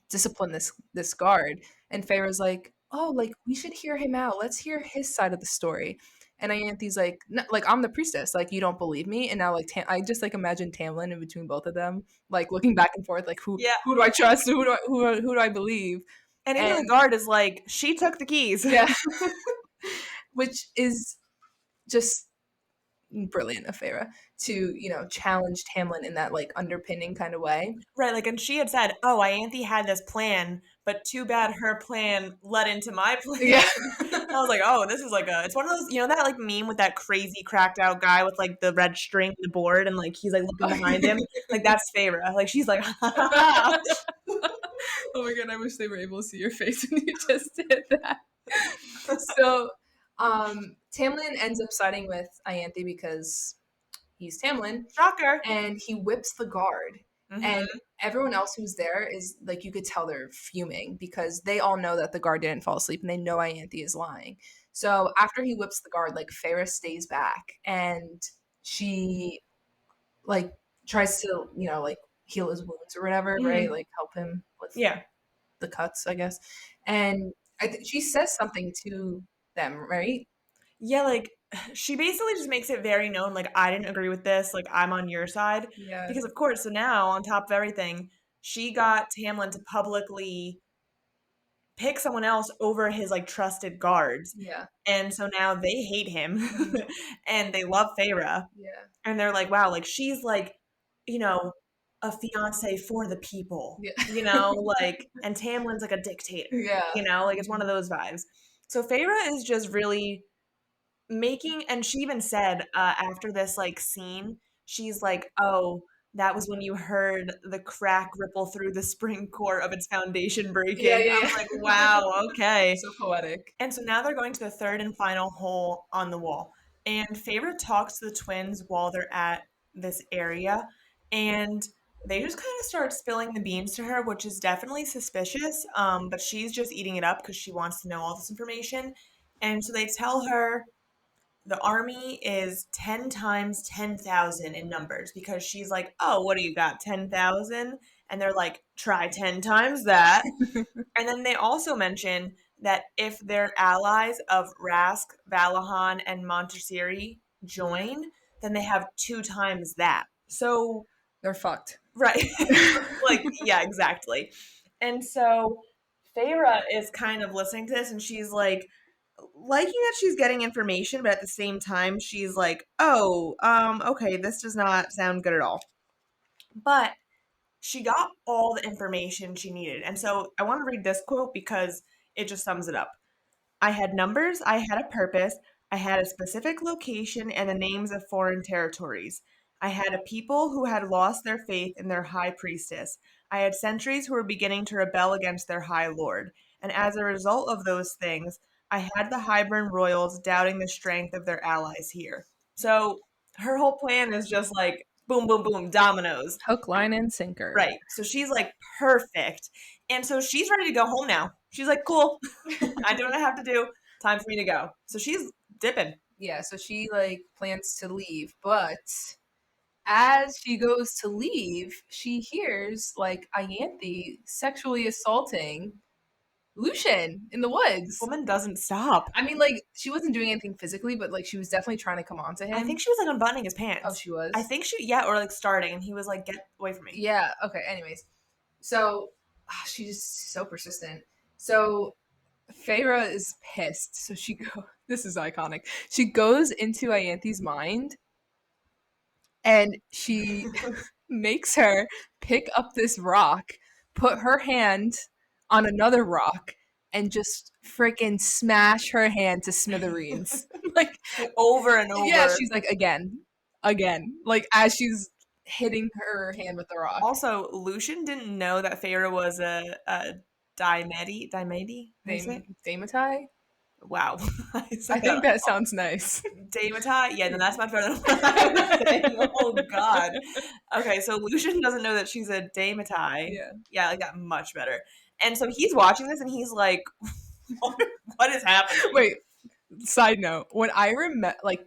discipline this guard. And Feyre's like, oh, like we should hear him out. Let's hear his side of the story. And Ianthe's like, no, like I'm the priestess. Like you don't believe me. And now like I just like imagine Tamlin in between both of them, like looking back and forth, like who do I trust? Who do I believe? And even the guard is like, she took the keys. Yeah. Which is just brilliant of Feyre to, challenge Tamlin in that like underpinning kind of way. Right, like, and she had said, oh, Ianthe had this plan, but too bad her plan led into my plan. Yeah. I was like, oh, this is like it's one of those, that like meme with that crazy cracked out guy with like the red string on the board and like he's like looking behind him. Like that's Feyre. Like she's like, oh my god, I wish they were able to see your face when you just did that. So Tamlin ends up siding with Ianthe because he's Tamlin. Shocker. And he whips the guard. And everyone else who's there is like, you could tell they're fuming because they all know that the guard didn't fall asleep and they know Ianthe is lying. So after he whips the guard, like Feyre stays back and she like tries to, like heal his wounds or whatever, right? Like help him with the cuts, I guess. And she says something to them, right? Yeah, like she basically just makes it very known, like I didn't agree with this, like I'm on your side. Yeah. Because of course, so now on top of everything, she got Tamlin to publicly pick someone else over his like trusted guards. Yeah. And so now they hate him and they love Feyre. Yeah. And they're like, wow, like she's like, a fiance for the people. Yeah. Like, and Tamlin's like a dictator. Yeah. Like it's one of those vibes. So Feyre is just really making, and she even said after this like scene, she's like, oh, that was when you heard the crack ripple through the spring core of its foundation breaking. I'm like, wow, okay. So poetic. And so now they're going to the third and final hole on the wall. And Feyre talks to the twins while they're at this area. And they just kind of start spilling the beans to her, which is definitely suspicious. But she's just eating it up because she wants to know all this information. And so they tell her the army is 10 times 10,000 in numbers because she's like, oh, what do you got, 10,000? And they're like, try 10 times that. And then they also mention that if their allies of Rask, Valahan, and Montessori join, then they have 2 times that. So They're fucked. right. Like, yeah, exactly. And so Feyre is kind of listening to this and she's like liking that she's getting information, but at the same time she's like, oh, okay, this does not sound good at all. But she got all the information she needed. And so I want to read this quote because it just sums it up. I had numbers, I had a purpose, I had a specific location and the names of foreign territories. I had a people who had lost their faith in their high priestess. I had sentries who were beginning to rebel against their high lord. And as a result of those things, I had the Hybern royals doubting the strength of their allies here. So her whole plan is just like boom, boom, boom, dominoes. Hook, line, and sinker. Right. So she's like perfect. And so she's ready to go home now. She's like, cool. I do what I have to do. Time for me to go. So she's dipping. Yeah, so she like plans to leave, but as she goes to leave, she hears like Ianthe sexually assaulting Lucian in the woods. Woman doesn't stop. I mean, like, she wasn't doing anything physically, but like she was definitely trying to come on to him. I think she was like unbuttoning his pants. Oh, she was? I think yeah, or like starting, and he was like, get away from me. Yeah, okay, anyways. So she's just so persistent. So Feyre is pissed. So this is iconic. She goes into Ianthe's mind and she makes her pick up this rock, put her hand on another rock, and just freaking smash her hand to smithereens. Like over and over. Yeah, she's like, again. Like as she's hitting her hand with the rock. Also, Lucian didn't know that Feyre was a Daimedi? Damatai? Wow. I think that sounds nice. Damatai? Yeah, no, that's much better than what I was saying. Oh, God. Okay, so Lucian doesn't know that she's a Damatai. Yeah. Yeah, like that much better. And so he's watching this and he's like, what is happening? Wait, side note, when I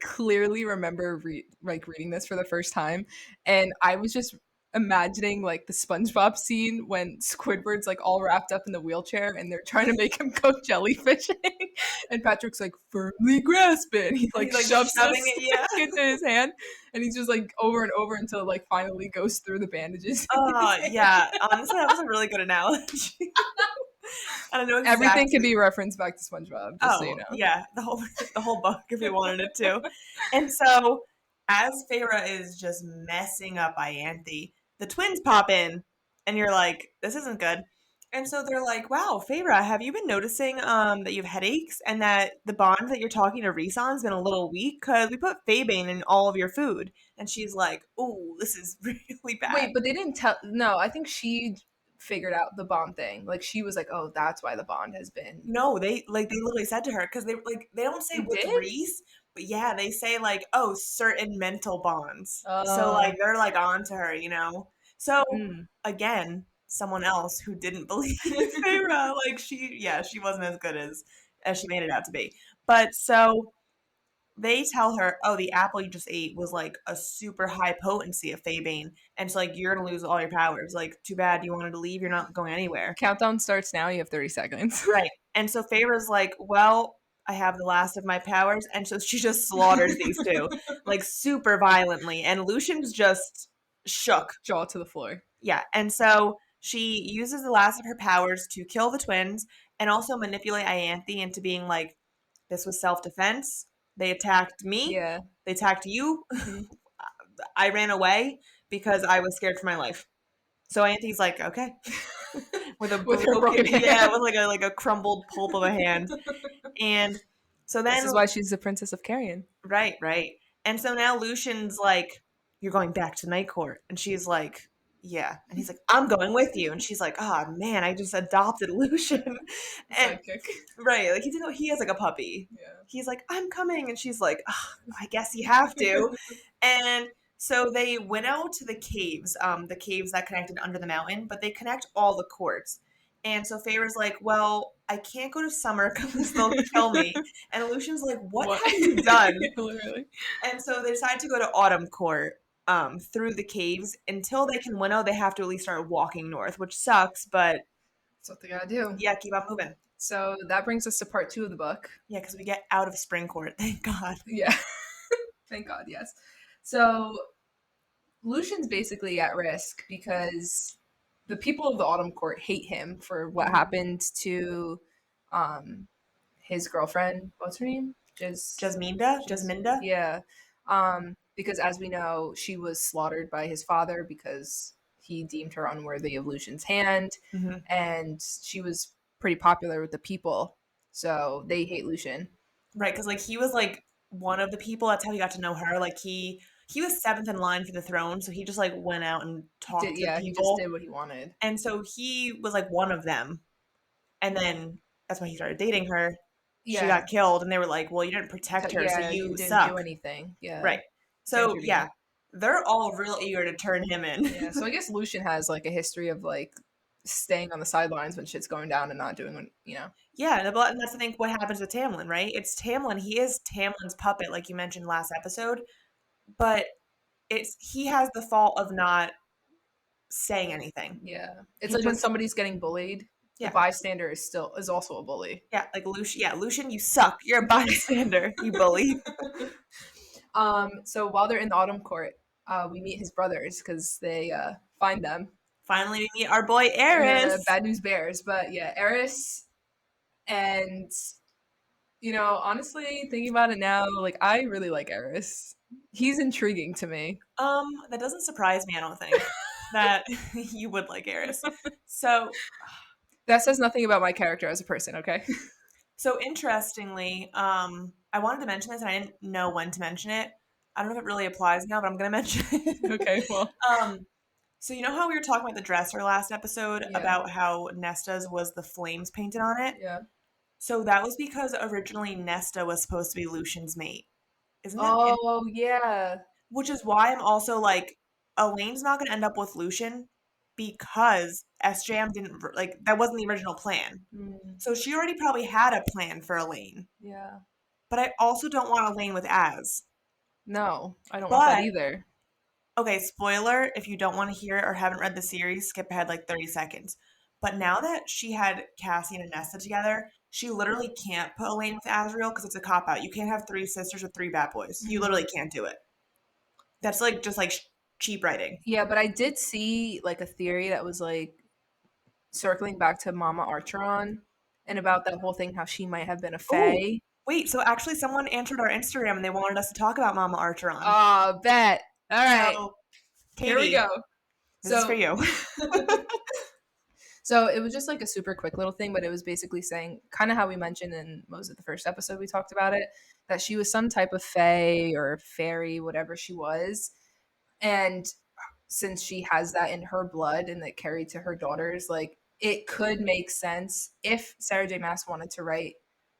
clearly remember reading this for the first time, and I was just imagining like the SpongeBob scene when Squidward's like all wrapped up in the wheelchair and they're trying to make him go jellyfishing, and Patrick's like firmly grasp it. He like shoves it into his hand, and he's just like over and over until it like finally goes through the bandages. Oh yeah, honestly, that was a really good analogy. I don't know exactly. Everything can be referenced back to SpongeBob, just so you know. Yeah, the whole book if we wanted it to. And so as Feyre is just messing up Ianthe, the twins pop in and you're like, this isn't good. And so they're like, wow, Feyre, have you been noticing that you have headaches and that the bond that you're talking to Rhys on's been a little weak because we put Fabane in all of your food? And she's like, oh, this is really bad. Wait, but they didn't tell. No, I think she figured out the bond thing. Like she was like, oh, that's why the bond has been. No, they literally said to her because they don't say with Rhys, but yeah, they say like, oh, certain mental bonds. So like they're like on to her, you know. So again, someone else who didn't believe Feyre, like she wasn't as good as she made it out to be. But so they tell her, oh, the apple you just ate was like a super high potency of Fabane. And so like you're gonna lose all your powers. Like, too bad, you wanted to leave, you're not going anywhere. Countdown starts now, you have 30 seconds. Right. And so Feyre's like, well, I have the last of my powers, and so she just slaughters these two, like super violently. And Lucian's just shook. Jaw to the floor. Yeah. And so she uses the last of her powers to kill the twins and also manipulate Ianthe into being like, this was self-defense. They attacked me. Yeah. They attacked you. I ran away because I was scared for my life. So Ianthe's like, okay. with her broken hand. Yeah, with like a crumbled pulp of a hand. And so then this is why she's the Princess of Carrion. Right. And so now Lucian's like, you're going back to Night Court. And she's like, yeah. And he's like, I'm going with you. And she's like, oh man, I just adopted Lucian. And right, like he has like a puppy. Yeah. He's like, I'm coming. And she's like, oh, I guess you have to. And so they went out to the caves that connected under the mountain, but they connect all the courts. And so Feyre's like, well, I can't go to summer because they'll kill me. And Lucian's like, what have you done? Literally. And so they decide to go to Autumn Court through the caves. Until they can winnow, they have to at least start walking north, which sucks, but That's what they gotta do. yeah, keep on moving. So that brings us to part 2 of the book. Yeah, because we get out of Spring Court, thank God. Yeah. Thank God, yes. So Lucian's basically at risk because the people of the Autumn Court hate him for what happened to his girlfriend. What's her name? Jasminda? Yeah. Because as we know, she was slaughtered by his father because he deemed her unworthy of Lucian's hand. Mm-hmm. And she was pretty popular with the people. So they hate Lucian. Right, because like he was like one of the people. That's how he got to know her. Like he was 7th in line for the throne, so he just like went out and talked to people. He just did what he wanted. And so he was like one of them. And then that's when he started dating her. Yeah. She got killed, and they were like, well, you didn't protect her, so you didn't suck. do anything. Yeah. Right. So, yeah, they're all real eager to turn him in. Yeah, so I guess Lucian has, like, a history of, like, staying on the sidelines when shit's going down and not doing what, you know. Yeah, and that's, I think, what happens with Tamlin, right? It's Tamlin. He is Tamlin's puppet, like you mentioned last episode, but he has the fault of not saying anything. Yeah. It's like when somebody's getting bullied, the bystander is also a bully. Yeah, like Lucian, you suck. You're a bystander, you bully. So while they're in the Autumn Court, we meet his brothers because they find them. Finally, we meet our boy Eris. Bad News Bears, but yeah, Eris, and you know, honestly, thinking about it now, like I really like Eris. He's intriguing to me. That doesn't surprise me. I don't think that you would like Eris. So that says nothing about my character as a person. Okay. So interestingly, I wanted to mention this and I didn't know when to mention it. I don't know if it really applies now, but I'm going to mention it. Okay, well. So you know how we were talking about the dresser last episode about how Nesta's was the flames painted on it? Yeah. So that was because originally Nesta was supposed to be Lucian's mate. Isn't that yeah. Which is why I'm also like, Elaine's not going to end up with Lucian because SJM didn't, like, that wasn't the original plan. So she already probably had a plan for Elaine. Yeah. But I also don't want Elaine with Az. No, I don't want that either. Okay, spoiler, if you don't want to hear it or haven't read the series, skip ahead like 30 seconds. But now that she had Cassian and Nesta together, she literally can't put Elaine with Azriel because it's a cop-out. You can't have 3 sisters with 3 bad boys. You literally can't do it. That's like just like cheap writing. Yeah, but I did see like a theory that was like circling back to Mama Archeron and about that whole thing, how she might have been a fae. Wait, so actually someone answered our Instagram and they wanted us to talk about Mama Archeron. Oh, bet. All right. So, Katie, here we go. This is for you. So it was just like a super quick little thing, but it was basically saying kind of how we mentioned in most of the first episode we talked about it, that she was some type of fae or fairy, whatever she was. And since she has that in her blood and that carried to her daughters, like it could make sense if Sarah J. Maas wanted to write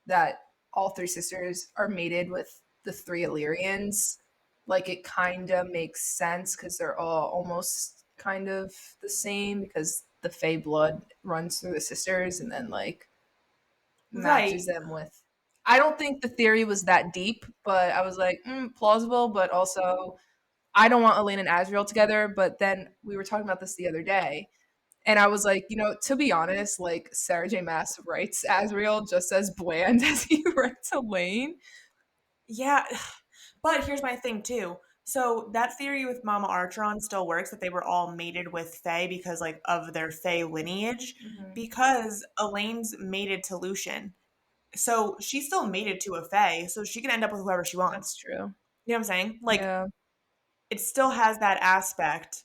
that all 3 sisters are mated with the 3 Illyrians. Like it kind of makes sense because they're all almost kind of the same because the fae blood runs through the sisters and then like matches them with. I don't think the theory was that deep, but I was like, plausible, but also I don't want Elaine and Azriel together. But then we were talking about this the other day, and I was like, you know, to be honest, like Sarah J. Maas writes Azriel just as bland as he writes Elaine. Yeah, but here's my thing too. So that theory with Mama Archeron still works, that they were all mated with fae because like of their fae lineage, because Elaine's mated to Lucian. So she's still mated to a fae, so she can end up with whoever she wants. That's true. You know what I'm saying? Like, it still has that aspect.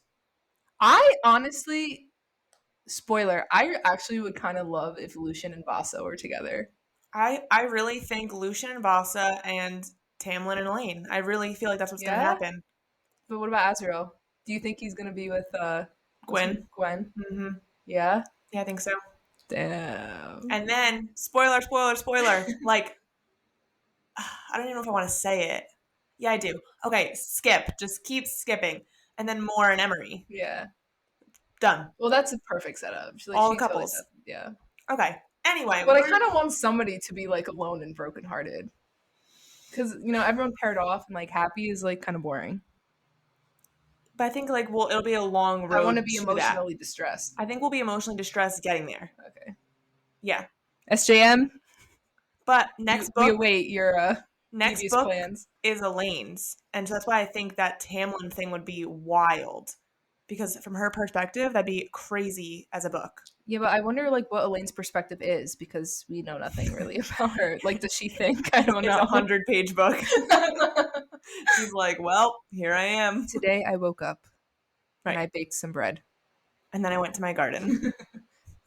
I honestly, spoiler, I actually would kind of love if Lucian and Vasa were together. I really think Lucian and Vasa and Tamlin and Elaine. I really feel like that's what's going to happen. But what about Azriel? Do you think he's going to be with Gwen? Gwen? Mm-hmm. Yeah? Yeah, I think so. Damn. And then, spoiler, like, I don't even know if I want to say it. Yeah, I do. Okay, skip. Just keep skipping. And then Mor and Emery. Yeah. Done. Well, that's a perfect setup. All the couples. Yeah. Okay. Anyway. But I kind of want somebody to be, like, alone and brokenhearted. Because, you know, everyone paired off and, like, happy is, like, kind of boring. But I think, like, it'll be a long road. I want to be to emotionally that. distressed. I think we'll be emotionally distressed getting there. Okay. Yeah. SJM? But next book. We await your next previous book plans. Is Elaine's. And so that's why I think that Tamlin thing would be wild. Because from her perspective, that'd be crazy as a book. Yeah, but I wonder, like, what Elaine's perspective is, because we know nothing really about her. Like, does she think? I don't know. It's a 100-page book. She's like, well, here I am. Today I woke up and I baked some bread. And then I went to my garden.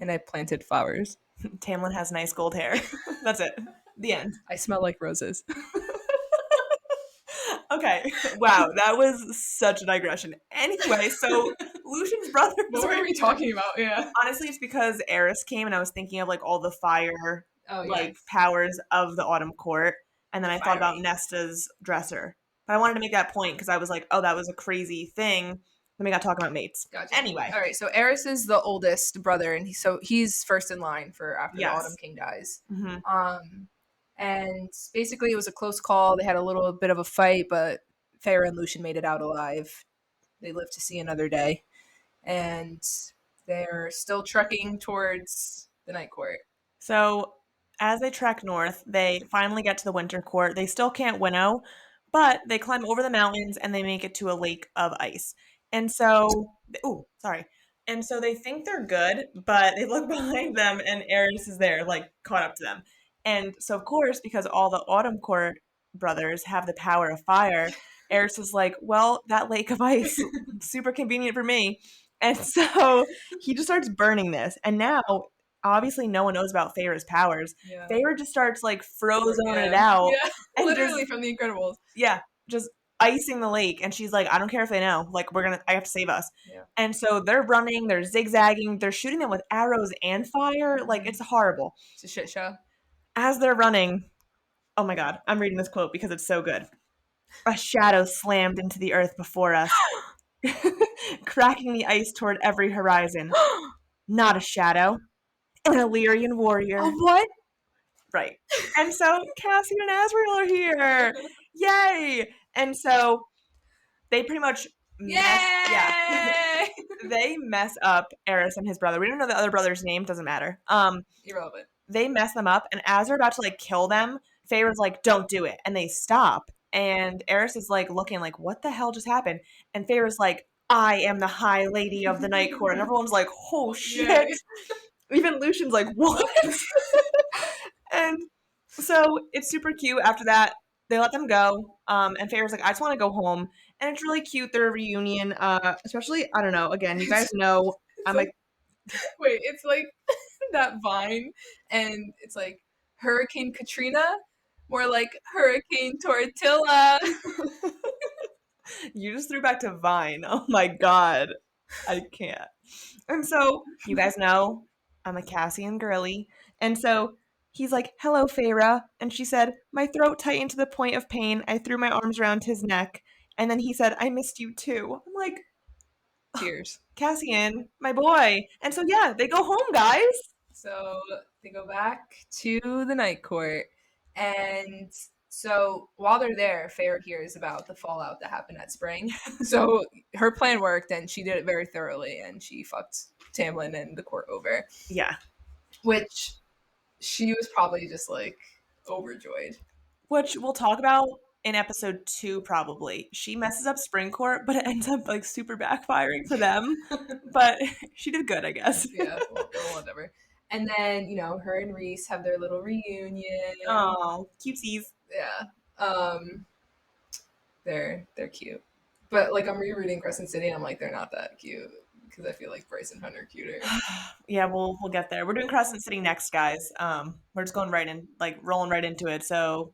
And I planted flowers. Tamlin has nice gold hair. That's it. The end. I smell like roses. Okay. Wow, that was such a digression. Anyway, so Lucian's brother. What were we talking about? Yeah. Honestly, it's because Eris came and I was thinking of, like, all the fire powers of the Autumn Court. And then I thought about Nesta's dresser. But I wanted to make that point because I was like, oh, that was a crazy thing. Then we got talking about mates. Gotcha. Anyway. All right, so Eris is the oldest brother, and he's first in line for after the Autumn King dies. Mm-hmm. And basically it was a close call. They had a little bit of a fight, but Feyre and Lucian made it out alive. They lived to see another day. And they're still trekking towards the Night Court. So as they trek north, they finally get to the Winter Court. They still can't winnow, but they climb over the mountains and they make it to a lake of ice. And so, And so they think they're good, but they look behind them and Eris is there, like, caught up to them. And so, of course, because all the Autumn Court brothers have the power of fire, Eris is like, well, that lake of ice, super convenient for me. And so he just starts burning this. And now, obviously, no one knows about Feyre's powers. Yeah. Feyre just starts, like, frozen it out. Yeah, and literally from The Incredibles. Yeah, just icing the lake. And she's like, I don't care if they know. Like, I have to save us. Yeah. And so they're running, they're zigzagging, they're shooting them with arrows and fire. Like, it's horrible. It's a shit show. As they're running, oh my God, I'm reading this quote because it's so good. A shadow slammed into the earth before us, cracking the ice toward every horizon. Not a shadow, an Illyrian warrior. Oh, what? Right. And so Cassian and Azriel are here. Yay! And so they pretty much they mess up Eris and his brother. We don't know the other brother's name, doesn't matter. Irrelevant. They mess them up, and as they're about to, like, kill them, Feyre's like, don't do it. And they stop. And Eris is, like, looking like, what the hell just happened? And Feyre's like, I am the High Lady of the Night Court. And everyone's like, oh, shit. Yeah. Even Lucian's like, what? And so it's super cute. After that, they let them go. And Feyre's like, I just want to go home. And it's really cute, their reunion. Especially, I don't know, again, you guys know, I'm like, wait, it's like that Vine, and it's like Hurricane Katrina, more like Hurricane Tortilla. You just threw back to Vine. Oh my God. I can't. And so, you guys know, I'm a Cassian girly. And so he's like, hello, Feyre. And she said, my throat tightened to the point of pain. I threw my arms around his neck. And then he said, I missed you too. I'm like, tears. Cassian, my boy. And so, yeah, they go home, guys. So they go back to the Night Court. And so while they're there, Feyre hears about the fallout that happened at Spring. So her plan worked, and she did it very thoroughly, and she fucked Tamlin and the court over. Yeah. Which she was probably just, like, overjoyed. Which we'll talk about in episode 2, probably. She messes up Spring Court, but it ends up, like, super backfiring for them. But she did good, I guess. Yeah, well, whatever. And then, you know, her and Rhys have their little reunion. Oh, cutesies. Yeah. They're cute. But, like, I'm rereading Crescent City, and I'm like, they're not that cute. Because I feel like Bryce and Hunter are cuter. Yeah, we'll get there. We're doing Crescent City next, guys. We're just going right in, like, rolling right into it. So,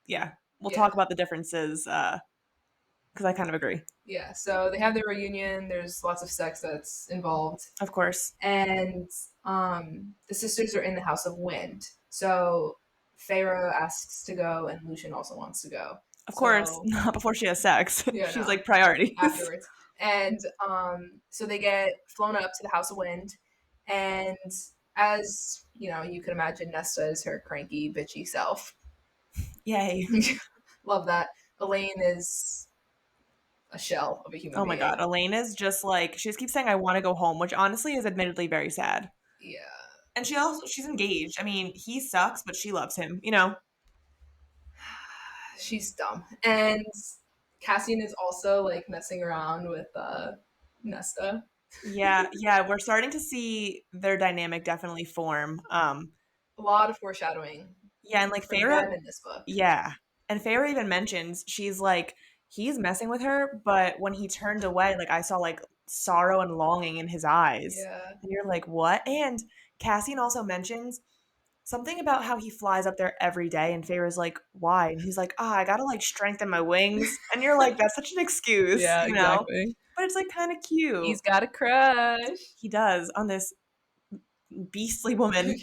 yeah, we'll talk about the differences, because I kind of agree. Yeah, so they have their reunion. There's lots of sex that's involved. Of course. And the sisters are in the House of Wind. So Feyre asks to go, and Lucian also wants to go. Of course, not before she has sex. Yeah, she's like priority. Afterwards. And so they get flown up to the House of Wind, and As you know, you can imagine Nesta is her cranky, bitchy self. Yay. Love that. Elaine is a shell of a human Oh being. my god, Elaine is just like, she just keeps saying, I want to go home, which honestly is admittedly very sad. Yeah. And she's engaged. I mean, he sucks, but she loves him, you know? She's dumb. And Cassian is also like messing around with Nesta. Yeah, we're starting to see their dynamic definitely form. A lot of foreshadowing Yeah, and like for Feyre, them in this book. yeah. And Feyre even mentions, she's like, he's messing with her, but when he turned away, like I saw like sorrow and longing in his eyes. Yeah. And you're like, what? And Cassian also mentions something about how he flies up there every day, and Feyre's like, why? And he's like, I gotta like strengthen my wings. And you're like, that's such an excuse, Yeah, you know? exactly. But it's like kind of cute. He's got a crush. He does on this beastly woman.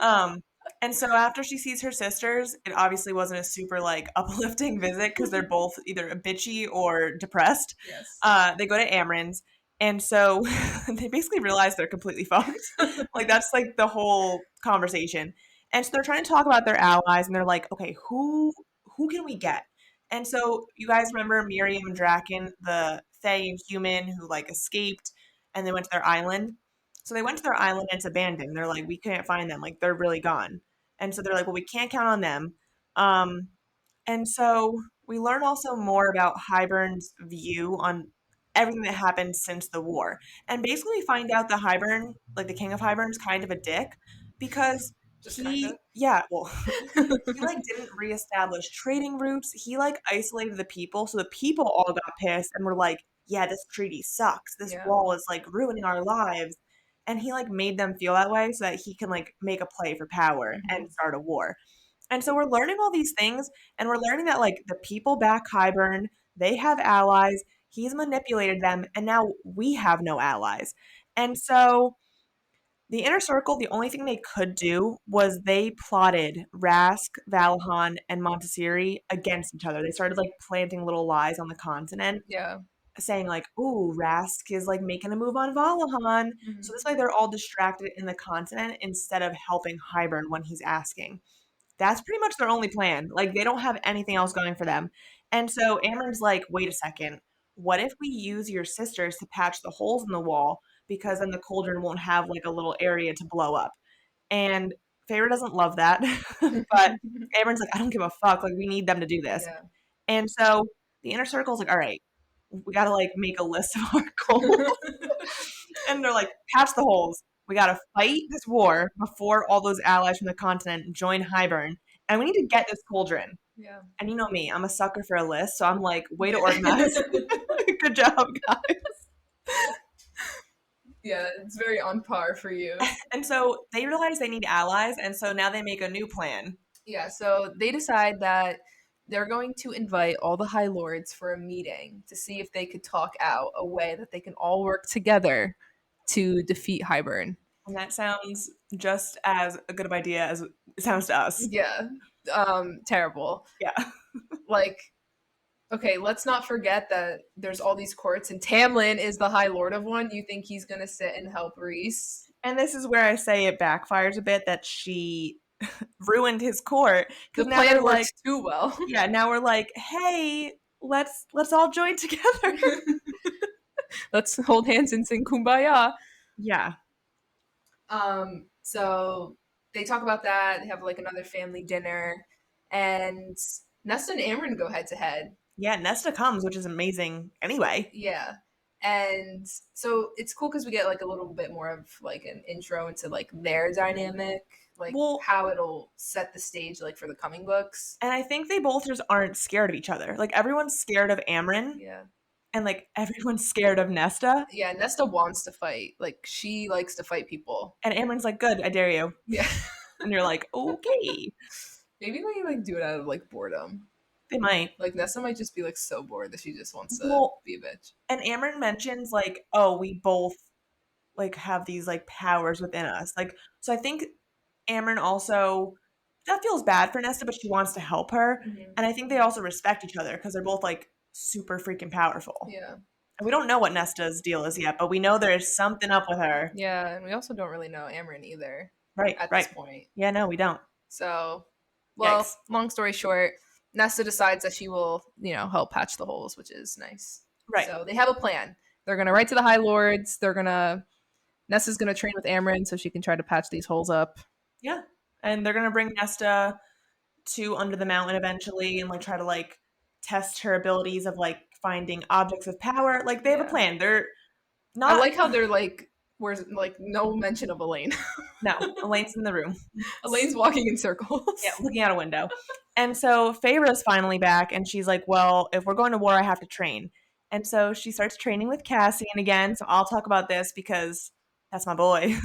Um, and so after she sees her sisters, it obviously wasn't a super like uplifting visit because they're both either bitchy or depressed. Yes. They go to Amren's, and so they basically realize they're completely fucked. Like that's like the whole conversation. And so they're trying to talk about their allies, and they're like, okay, who can we get? And so you guys remember Miriam and Draken, the Fey human who like escaped and they went to their island. So they went to their island and it's abandoned. They're like, we can't find them. Like they're really gone. And so they're like, well, we can't count on them. Um, and so we learn also more about Hybern's view on everything that happened since the war. And basically we find out that Hybern, like the king of Hybern's kind of a dick because Just kind of. he like didn't reestablish trading routes. He like isolated the people. So the people all got pissed and were like, yeah, this treaty sucks. This Yeah. wall is like ruining our lives. And he like made them feel that way so that he can like make a play for power and start a war. And so we're learning all these things, and we're learning that like the people back Hybern, they have allies. He's manipulated them, and now we have no allies. And so the inner circle, the only thing they could do was they plotted Rask, Valahan, and Montessori against each other. They started like planting little lies on the continent, Yeah. saying like, "Ooh, Rask is like making a move on Valahan." So this way, they're all distracted in the continent instead of helping Hybern when he's asking. That's pretty much their only plan. Like they don't have anything else going for them. And so Amren's like, wait a second. What if we use your sisters to patch the holes in the wall? Because then the cauldron won't have like a little area to blow up. And Feyre doesn't love that. But Amren's like, I don't give a fuck. Like we need them to do this. Yeah. And so the inner circle's like, all right, we gotta like make a list of our goals. And they're like, patch the holes. We got to fight this war before all those allies from the continent join Hybern. And we need to get this cauldron. Yeah. And you know me, I'm a sucker for a list. So I'm like, way to organize. Good job, guys. Yeah, it's very on par for you. And so they realize they need allies. And so now they make a new plan. Yeah, so they decide that they're going to invite all the High Lords for a meeting to see if they could talk out a way that they can all work together to defeat Hybern. And that sounds just as a good of idea as it sounds to us. Yeah. Terrible. Yeah. Like, okay, let's not forget that there's all these courts and Tamlin is the High Lord of one. You think he's gonna sit and help Rhys? And this is where I say it backfires a bit that she ruined his court. The now plan they're works like, too well. yeah, now we're like, hey, let's all join together. Let's hold hands and sing Kumbaya. Yeah. So they talk about that. They have like another family dinner, and Nesta and Amren go head to head. Yeah, Nesta comes, which is amazing anyway. Yeah. And so it's cool because we get like a little bit more of like an intro into like their dynamic, like how it'll set the stage like for the coming books. And I think they both just aren't scared of each other. Like everyone's scared of Amren. Yeah. And like everyone's scared of Nesta. Yeah, Nesta wants to fight. Like she likes to fight people. And Amren's like, good, I dare you. Yeah. And you're like, okay. Maybe they like do it out of like boredom. They might. Like Nesta might just be like so bored that she just wants to be a bitch. And Amren mentions like, oh, we both like have these like powers within us. Like, so I think Amren also, that feels bad for Nesta, but she wants to help her. Mm-hmm. And I think they also respect each other because they're both like super freaking powerful. Yeah. And we don't know what Nesta's deal is yet, but we know there's something up with her. Yeah, and we also don't really know Amryn either Right, at this right. point. Yeah, no, we don't. So, well, Yikes. long story short, Nesta decides that she will, help patch the holes, which is nice. Right. So they have a plan. They're gonna write to the High Lords. Nesta's gonna train with Amryn so she can try to patch these holes up. Yeah. And they're gonna bring Nesta to Under the Mountain eventually and like try to like test her abilities of like finding objects of power. Like they have a plan. They're not I like how they're like, where's like no mention of Elaine. No, Elaine's in the room. Elaine's walking in circles. Yeah, looking out a window. And so Feyre's finally back and she's like, well, if we're going to war, I have to train. And so she starts training with Cassian again. So I'll talk about this because that's my boy.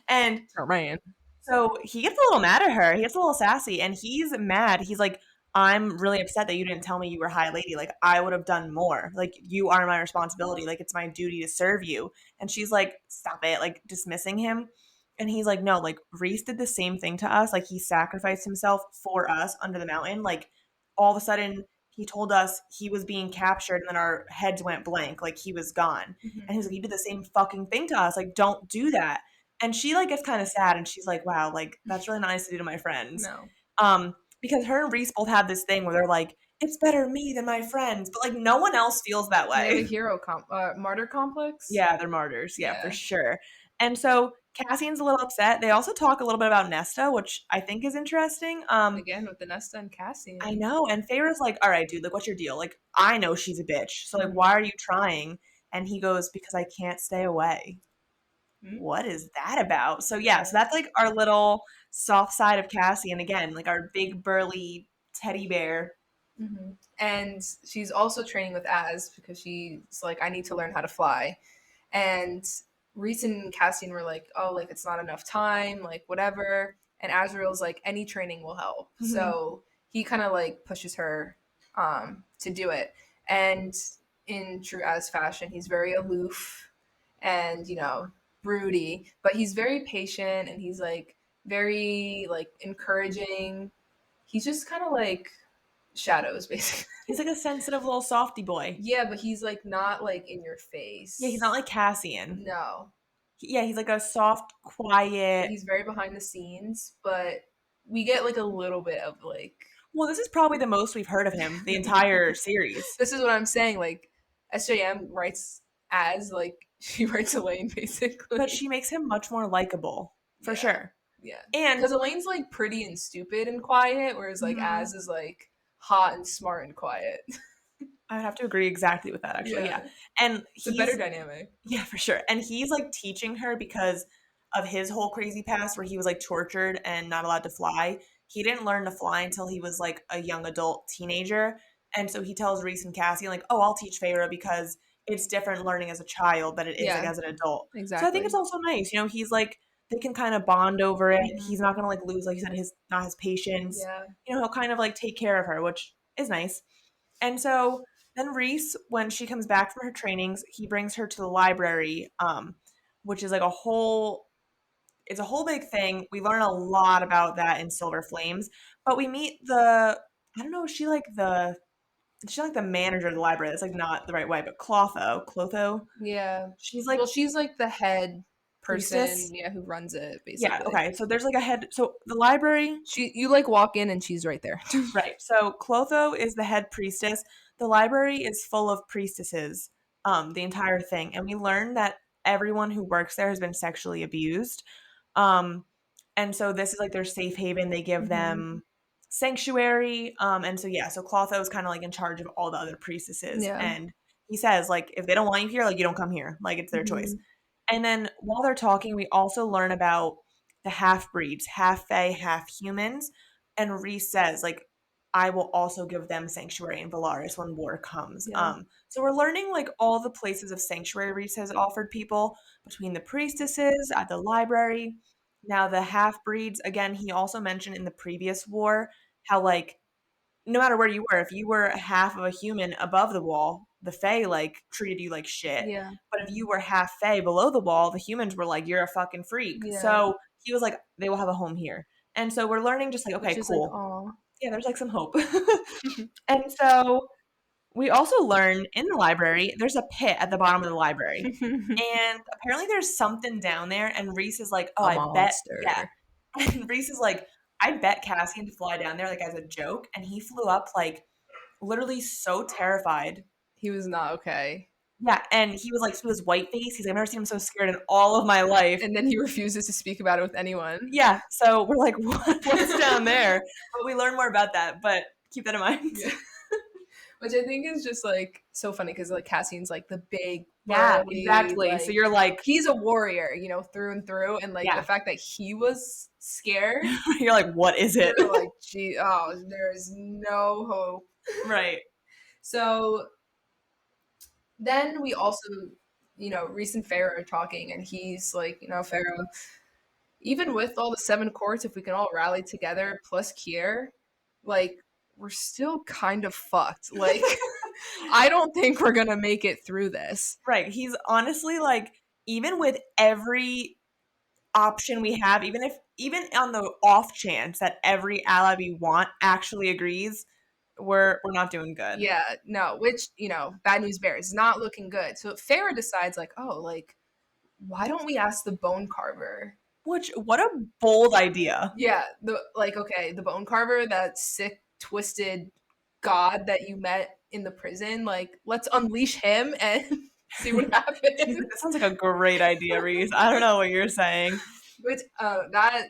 And Oh man. so he gets a little mad at her. He gets a little sassy and he's mad. He's like, I'm really upset that you didn't tell me you were High Lady. Like, I would have done more. Like, you are my responsibility. Like, it's my duty to serve you. And she's like, stop it, like, dismissing him. And he's like, no, like, Rhys did the same thing to us. Like, he sacrificed himself for us under the mountain. Like, all of a sudden, he told us he was being captured and then our heads went blank. Like, he was gone. Mm-hmm. And he's like, you did the same fucking thing to us. Like, don't do that. And she, like, gets kind of sad. And she's like, wow, like, that's really nice to do to my friends. No. Because her and Rhys both have this thing where they're like, it's better me than my friends. But, like, no one else feels that way. The martyr complex? Yeah, they're martyrs. Yeah, for sure. And so Cassian's a little upset. They also talk a little bit about Nesta, which I think is interesting. Again, with the Nesta and Cassian. I know. And Feyre's like, all right, dude, like, what's your deal? Like, I know she's a bitch. So, like, why are you trying? And he goes, because I can't stay away. What is that about? So yeah, so that's like our little soft side of Cassian again, like our big burly teddy bear. Mm-hmm. And she's also training with Az because she's like, I need to learn how to fly. And Rhys and Cassian were like, oh, like it's not enough time, like whatever. And Azriel's like, any training will help. Mm-hmm. So he kind of like pushes her to do it. And in true Az fashion, he's very aloof and, broody, but he's very patient and he's like very like encouraging. He's just kind of like Shadows, basically. He's like a sensitive little softy boy. Yeah, but he's like not like in your face. Yeah, he's not like Cassian. No. Yeah, he's like a soft, quiet. He's very behind the scenes, but we get like a little bit of like. Well, this is probably the most we've heard of him the entire series. This is what I'm saying. Like SJM writes as like she writes Elaine basically, but she makes him much more likable for sure. Yeah, and because Elaine's like pretty and stupid and quiet, whereas like Az is like hot and smart and quiet. I would have to agree exactly with that, actually. Yeah. And it's a better dynamic. Yeah, for sure. And he's like teaching her because of his whole crazy past where he was like tortured and not allowed to fly. He didn't learn to fly until he was like a young adult teenager. And so he tells Rhys and Cassian, like, oh, I'll teach Feyre because it's different learning as a child than it is like as an adult. Exactly. So I think it's also nice. He's like, they can kind of bond over it. Mm-hmm. He's not going to like lose, like you said, his patience. Yeah. He'll kind of like take care of her, which is nice. And so then Rhys, when she comes back from her trainings, he brings her to the library, which is like it's a whole big thing. We learn a lot about that in Silver Flames, but we meet I don't know, is she like the manager of the library? That's like not the right way, but Clotho. Yeah. She's like the head person, priestess? Who runs it, basically. Yeah, okay. So there's like a head. So the library. You like walk in and she's right there. Right. So Clotho is the head priestess. The library is full of priestesses, the entire thing. And we learn that everyone who works there has been sexually abused. And so this is like their safe haven. They give them sanctuary. And so, so Clotho is kind of like in charge of all the other priestesses. Yeah. And he says, like, if they don't want you here, like, you don't come here. Like, it's their choice. And then while they're talking, we also learn about the half-breeds, half Fae, half humans. And Rhys says, like, I will also give them sanctuary in Valaris when war comes. Yeah. So we're learning, like, all the places of sanctuary Rhys has offered people between the priestesses, at the library. Now, the half-breeds, again, he also mentioned in the previous war how, like, no matter where you were, if you were half of a human above the wall, the Fae, like, treated you like shit. Yeah. But if you were half Fae below the wall, the humans were like, you're a fucking freak. Yeah. So he was like, they will have a home here. And so we're learning just like, okay, cool. Like, yeah, there's like some hope. And so We also learn in the library, there's a pit at the bottom of the library. And apparently there's something down there. And Reese is like, oh, A I bet. Yeah. monster. And Reese is like, I bet Cassian to fly down there like as a joke. And he flew up like literally so terrified. He was not okay. Yeah. And he was white faced. He's like, I've never seen him so scared in all of my life. And then he refuses to speak about it with anyone. Yeah. So we're like, what's down there? But we learn more about that. But keep that in mind. Yeah. Which I think is just like so funny because like Cassian's like the big Yeah, burly, exactly. like, so you're like, he's a warrior, you know, through and through, and like Yeah. the fact that he was scared, you're like, what is it? you're like, gee, oh, there's no hope. Right. So then we also, you know, Reese and Feyre are talking, and he's like, you know, Feyre, even with all the 7 courts, if we can all rally together, plus Kier, like, we're still kind of fucked. Like, I don't think we're gonna make it through this. Right. He's honestly like, even with every option we have, even on the off chance that every ally we want actually agrees, we're not doing good. Yeah, no, which, you know, bad news bears is not looking good. So Feyre decides, like, oh, like, why don't we ask the bone carver? What a bold idea. Yeah, okay, the bone carver, that sick, twisted god that you met in the prison, like, let's unleash him and see what happens. That sounds like a great idea, Reese. I don't know what you're saying. Which, that,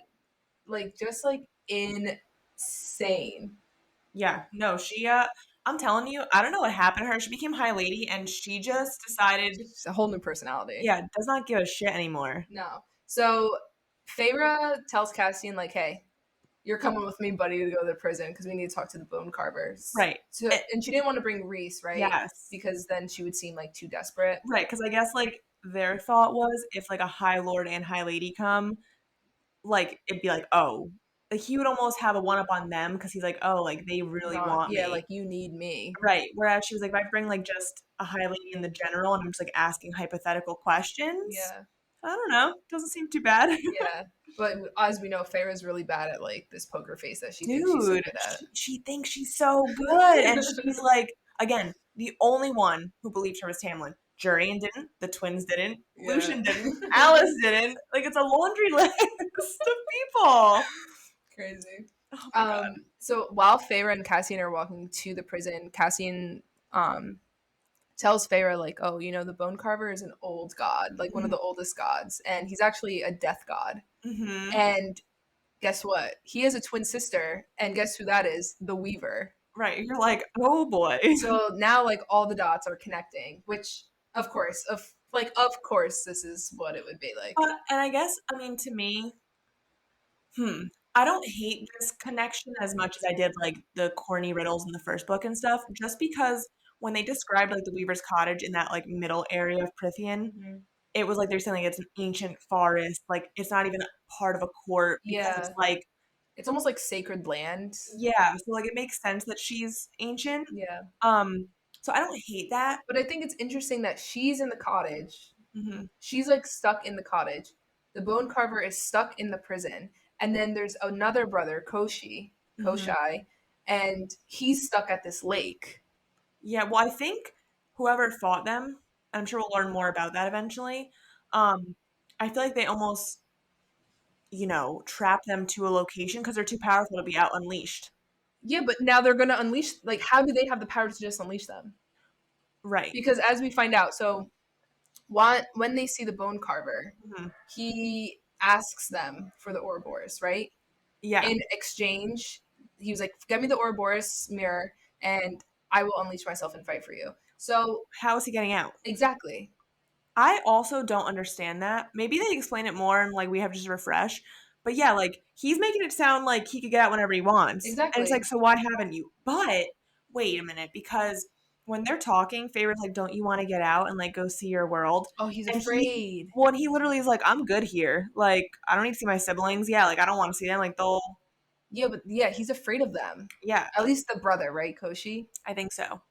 like, just, like, insane. Yeah, no, she, I'm telling you, I don't know what happened to her. She became High Lady and she just decided. It's a whole new personality. Yeah, does not give a shit anymore. No. So Feyre tells Cassian, like, hey, you're coming with me, buddy, to go to the prison because we need to talk to the bone carvers. Right. So, and she didn't want to bring Reese, right? Yes. Because then she would seem like too desperate. Right, because I guess like their thought was if like a High Lord and High Lady come, like it'd be like, oh, like he would almost have a one up on them because he's like, oh, like they really want me. Yeah, like you need me. Right. Whereas she was like, if I bring like just a High Lady in the general and I'm just like asking hypothetical questions. Yeah. I don't know. Doesn't seem too bad. Yeah. But as we know, Feyre's really bad at like this poker face that she thinks she's so good at. She thinks she's so good. And she's like, again, the only one who believed her was Tamlin. Jurian didn't. The twins didn't. Yeah. Lucian didn't. Alice didn't. Like, it's a laundry list of people. Crazy. Oh my God. So while Feyre and Cassian are walking to the prison, Cassian tells Feyre, like, oh, you know, the bone carver is an old god, like one of the oldest gods, and he's actually a death god. Mm-hmm. And guess what? He has a twin sister, and guess who that is? The Weaver. Right. You're like, oh boy. So now, like, all the dots are connecting, which, of course, this is what it would be like. And I guess, I mean, to me, I don't hate this connection as much as I did, like, the corny riddles in the first book and stuff, just because when they described, like, the Weaver's cottage in that, like, middle area of Prythian, it was like they're saying like it's an ancient forest, like it's not even part of a court because it's like it's almost like sacred land. Yeah, so like it makes sense that she's ancient. Yeah. So I don't hate that, but I think it's interesting that she's in the cottage. Mm-hmm. She's like stuck in the cottage. The bone carver is stuck in the prison, and then there's another brother, Koshai, and he's stuck at this lake. Yeah, well, I think whoever fought them, I'm sure we'll learn more about that eventually. I feel like they almost, you know, trap them to a location because they're too powerful to be out unleashed. Yeah, but now they're going to unleash, like, how do they have the power to just unleash them? Right. Because as we find out, so when they see the bone carver, he asks them for the Ouroboros, right? Yeah. In exchange, he was like, get me the Ouroboros mirror and I will unleash myself and fight for you. So how is he getting out? Exactly. I also don't understand that. Maybe they explain it more and like we have to just refresh. But yeah, like he's making it sound like he could get out whenever he wants. Exactly. And it's like, so why haven't you? But wait a minute, because when they're talking, Feyre's like, don't you want to get out and like go see your world? Oh, he's afraid. He literally is like, I'm good here. Like, I don't need to see my siblings. Yeah, like I don't want to see them. Like they'll. Yeah, but he's afraid of them. Yeah. At least the brother, right, Koshai? I think so.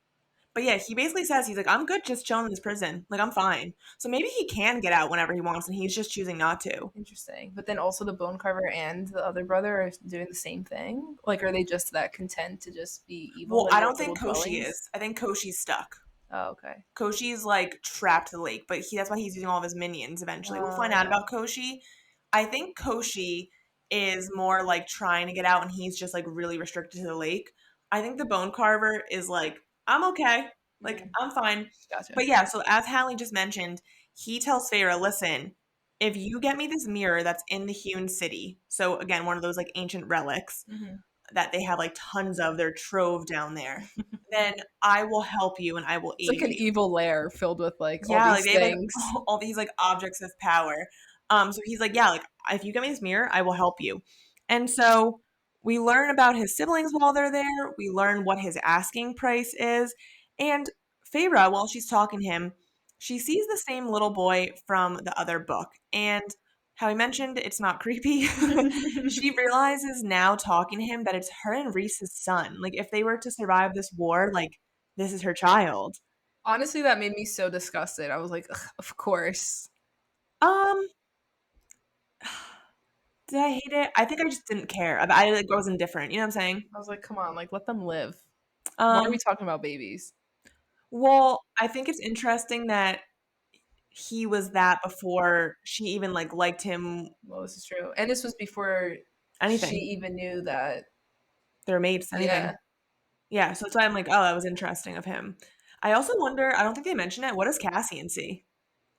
But yeah, he basically says, he's like, I'm good just chilling in this prison. Like, I'm fine. So maybe he can get out whenever he wants, and he's just choosing not to. Interesting. But then also the bone carver and the other brother are doing the same thing? Like, are they just that content to just be evil? Well, and I live don't think little Koshi dwellings? is. I think Koshi's stuck. Oh, okay. Koshi's like trapped to the lake, but that's why he's using all of his minions eventually. We'll find out about Koshi. I think Koshi is more like trying to get out, and he's just like really restricted to the lake. I think the bone carver is like, I'm okay. Like, I'm fine. Gotcha. But yeah, so as Hallee just mentioned, he tells Feyre, listen, if you get me this mirror that's in the hewn city, so again, one of those like ancient relics that they have like tons of, they're trove down there, then I will help you and I will aid It's like an you. evil lair filled with like Yeah, all like these they have things. like all these like objects of power. So he's like, yeah, like if you get me this mirror, I will help you. And so we learn about his siblings while they're there. We learn what his asking price is. And Feyre, while she's talking to him, she sees the same little boy from the other book. And how he mentioned it's not creepy. She realizes now talking to him that it's her and Rhys's son. Like if they were to survive this war, like this is her child. Honestly, that made me so disgusted. I was like, ugh, of course. Um, did I hate it? I think I just didn't care. I like was indifferent. You know what I'm saying? I was like, come on, like let them live. Why are we talking about babies? Well, I think it's interesting that he was that before she even like liked him. Well, this is true. And this was before Anything. she even knew that They're mates. Anything. Yeah. So that's why I'm like, oh, that was interesting of him. I also wonder. I don't think they mentioned it. What does Cassian see?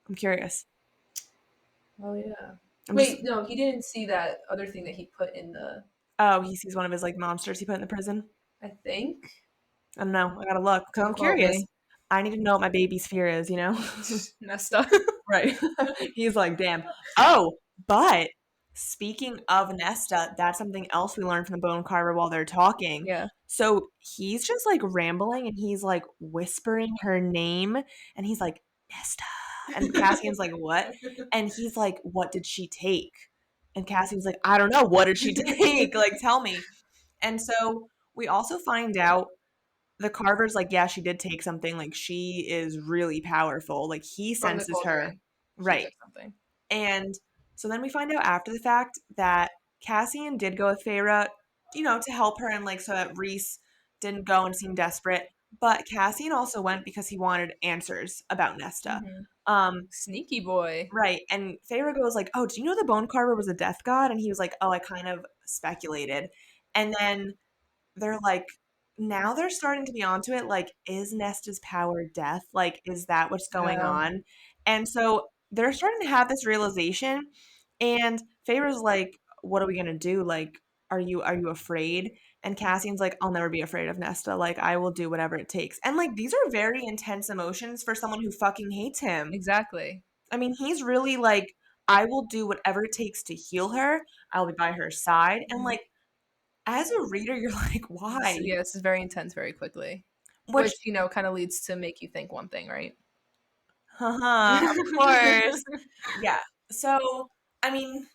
I'm curious. Oh yeah. Wait, no, he didn't see that other thing that he put in the. Oh, he sees one of his like monsters he put in the prison. I think. I don't know. I gotta look because I'm curious. Me. I need to know what my baby's fear is. You know. Nesta. Right. He's like, damn. Oh, but speaking of Nesta, that's something else we learned from the bone carver while they're talking. Yeah. So he's just like rambling and he's like whispering her name and he's like, Nesta. And Cassian's like, what? And he's like, what did she take? And Cassian's like, I don't know. What did she take? Like, tell me. And so we also find out the carver's like, yeah, she did take something. Like, she is really powerful. Like, he senses her. Right. Something. And so then we find out after the fact that Cassian did go with Feyre, you know, to help her and like so that Rhys didn't go and seem desperate. But Cassian also went because he wanted answers about Nesta. Sneaky boy. Right. And Feyre goes like, oh, do you know the bone carver was a death god? And he was like, oh, I kind of speculated. And then they're like, now they're starting to be onto it. Like, is Nesta's power death? Like, is that what's going on? And so they're starting to have this realization. And Feyre's like, what are we gonna do? Like, are you afraid? And Cassian's like, I'll never be afraid of Nesta. Like, I will do whatever it takes. And like, these are very intense emotions for someone who fucking hates him. Exactly. I mean, he's really like, I will do whatever it takes to heal her. I'll be by her side. And like, as a reader, you're like, why? Yeah, this is very intense very quickly. Which you know, kind of leads to make you think one thing, right? Of course. Yeah. So, I mean,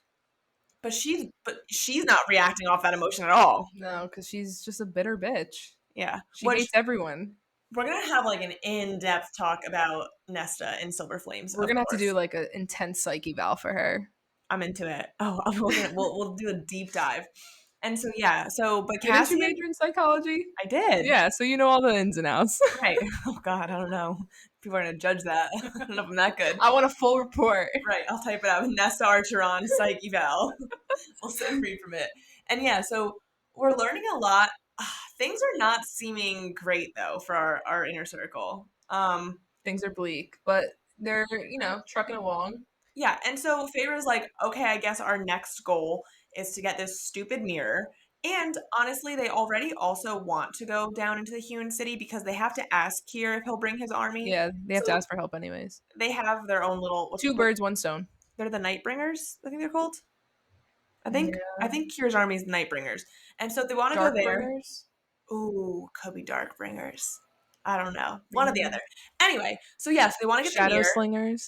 but she's not reacting off that emotion at all. No, because she's just a bitter bitch. Yeah. She hates everyone. We're going to have like an in-depth talk about Nesta in Silver Flames. We're going to have to do like an intense psyche eval for her. I'm into it. Oh, we'll do a deep dive. And so, yeah. So, but Didn't you major in psychology? I did. Yeah, so you know all the ins and outs. Right. Oh, God, I don't know. People are going to judge that. I don't know if I'm that good. I want a full report. Right. I'll type it out. Nesta Archeron, psych eval. We'll set free from it. And yeah, so we're learning a lot. Things are not seeming great, though, for our inner circle. Things are bleak, but they're, you know, trucking along. Yeah, and so Feyre's like, okay, I guess our next goal is to get this stupid mirror. And honestly, they already also want to go down into the Hewn City because they have to ask Kier if he'll bring his army. Yeah, they have to ask for help anyways. They have their own little... Two birds, one stone. They're the Nightbringers, I think they're called. I think Kier's army is the Nightbringers. And so they want to go there. Ooh, could be Darkbringers. I don't know. One or the other. Anyway, so yes, they want to get Shadow the mirror. Slingers.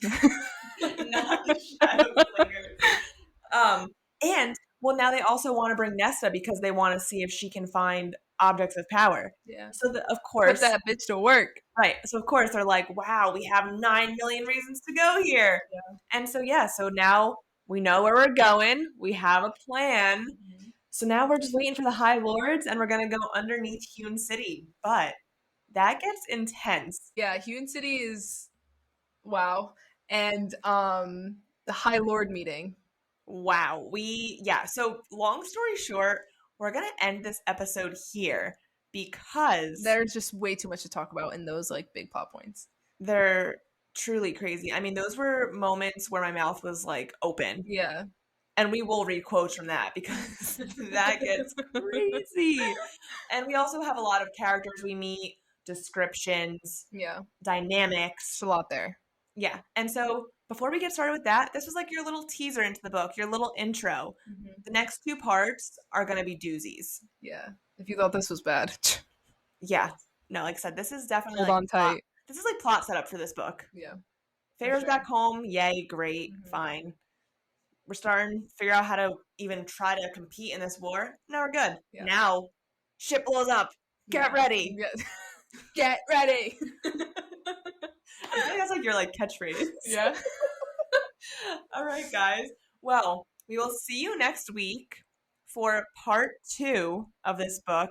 Not the Shadow Slingers. And well, now they also want to bring Nesta because they want to see if she can find objects of power. Yeah. So of course, put that bitch to work. Right. So of course they're like, wow, we have 9 million reasons to go here. Yeah. And so so now we know where we're going. We have a plan. Mhm. So now we're just waiting for the High Lords, and we're gonna go underneath Hewn City. But that gets intense. Yeah, Hewn City is wow. And the High Lord meeting. Wow. So long story short, we're gonna end this episode here because There's just way too much to talk about in those like big plot points. they're truly crazy. I mean, those were moments where my mouth was like open. Yeah. And we will read quotes from that because that gets crazy. And we also have a lot of characters we meet, descriptions, Yeah. dynamics. It's a lot there. Yeah. And so before we get started with that, this was like your little teaser into the book, your little intro. Mm-hmm. The next 2 parts are going to be doozies. Yeah. If you thought this was bad. Yeah. No, like I said, this is definitely Hold like on tight. This is like plot setup for this book. Yeah. Feyre's sure. back home. Yay, great, Mhm. fine. We're starting to figure out how to even try to compete in this war. Now we're good. Yeah. Now, shit blows up. Get ready. Yeah. Get ready. I think that's like your like catchphrase. Yeah. All right, guys. Well, we will see you next week for part 2 of this book.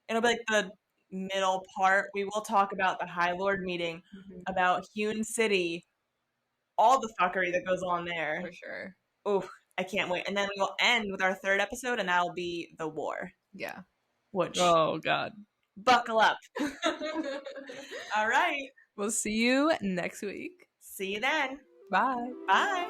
It'll be like the middle part. We will talk about the High Lord meeting, about Hewn City, all the fuckery that goes on there. For sure. Oof, I can't wait. And then we will end with our 3rd episode, and that'll be the war. Yeah. Which, oh God. Buckle up. All right. We'll see you next week. See you then. Bye. Bye.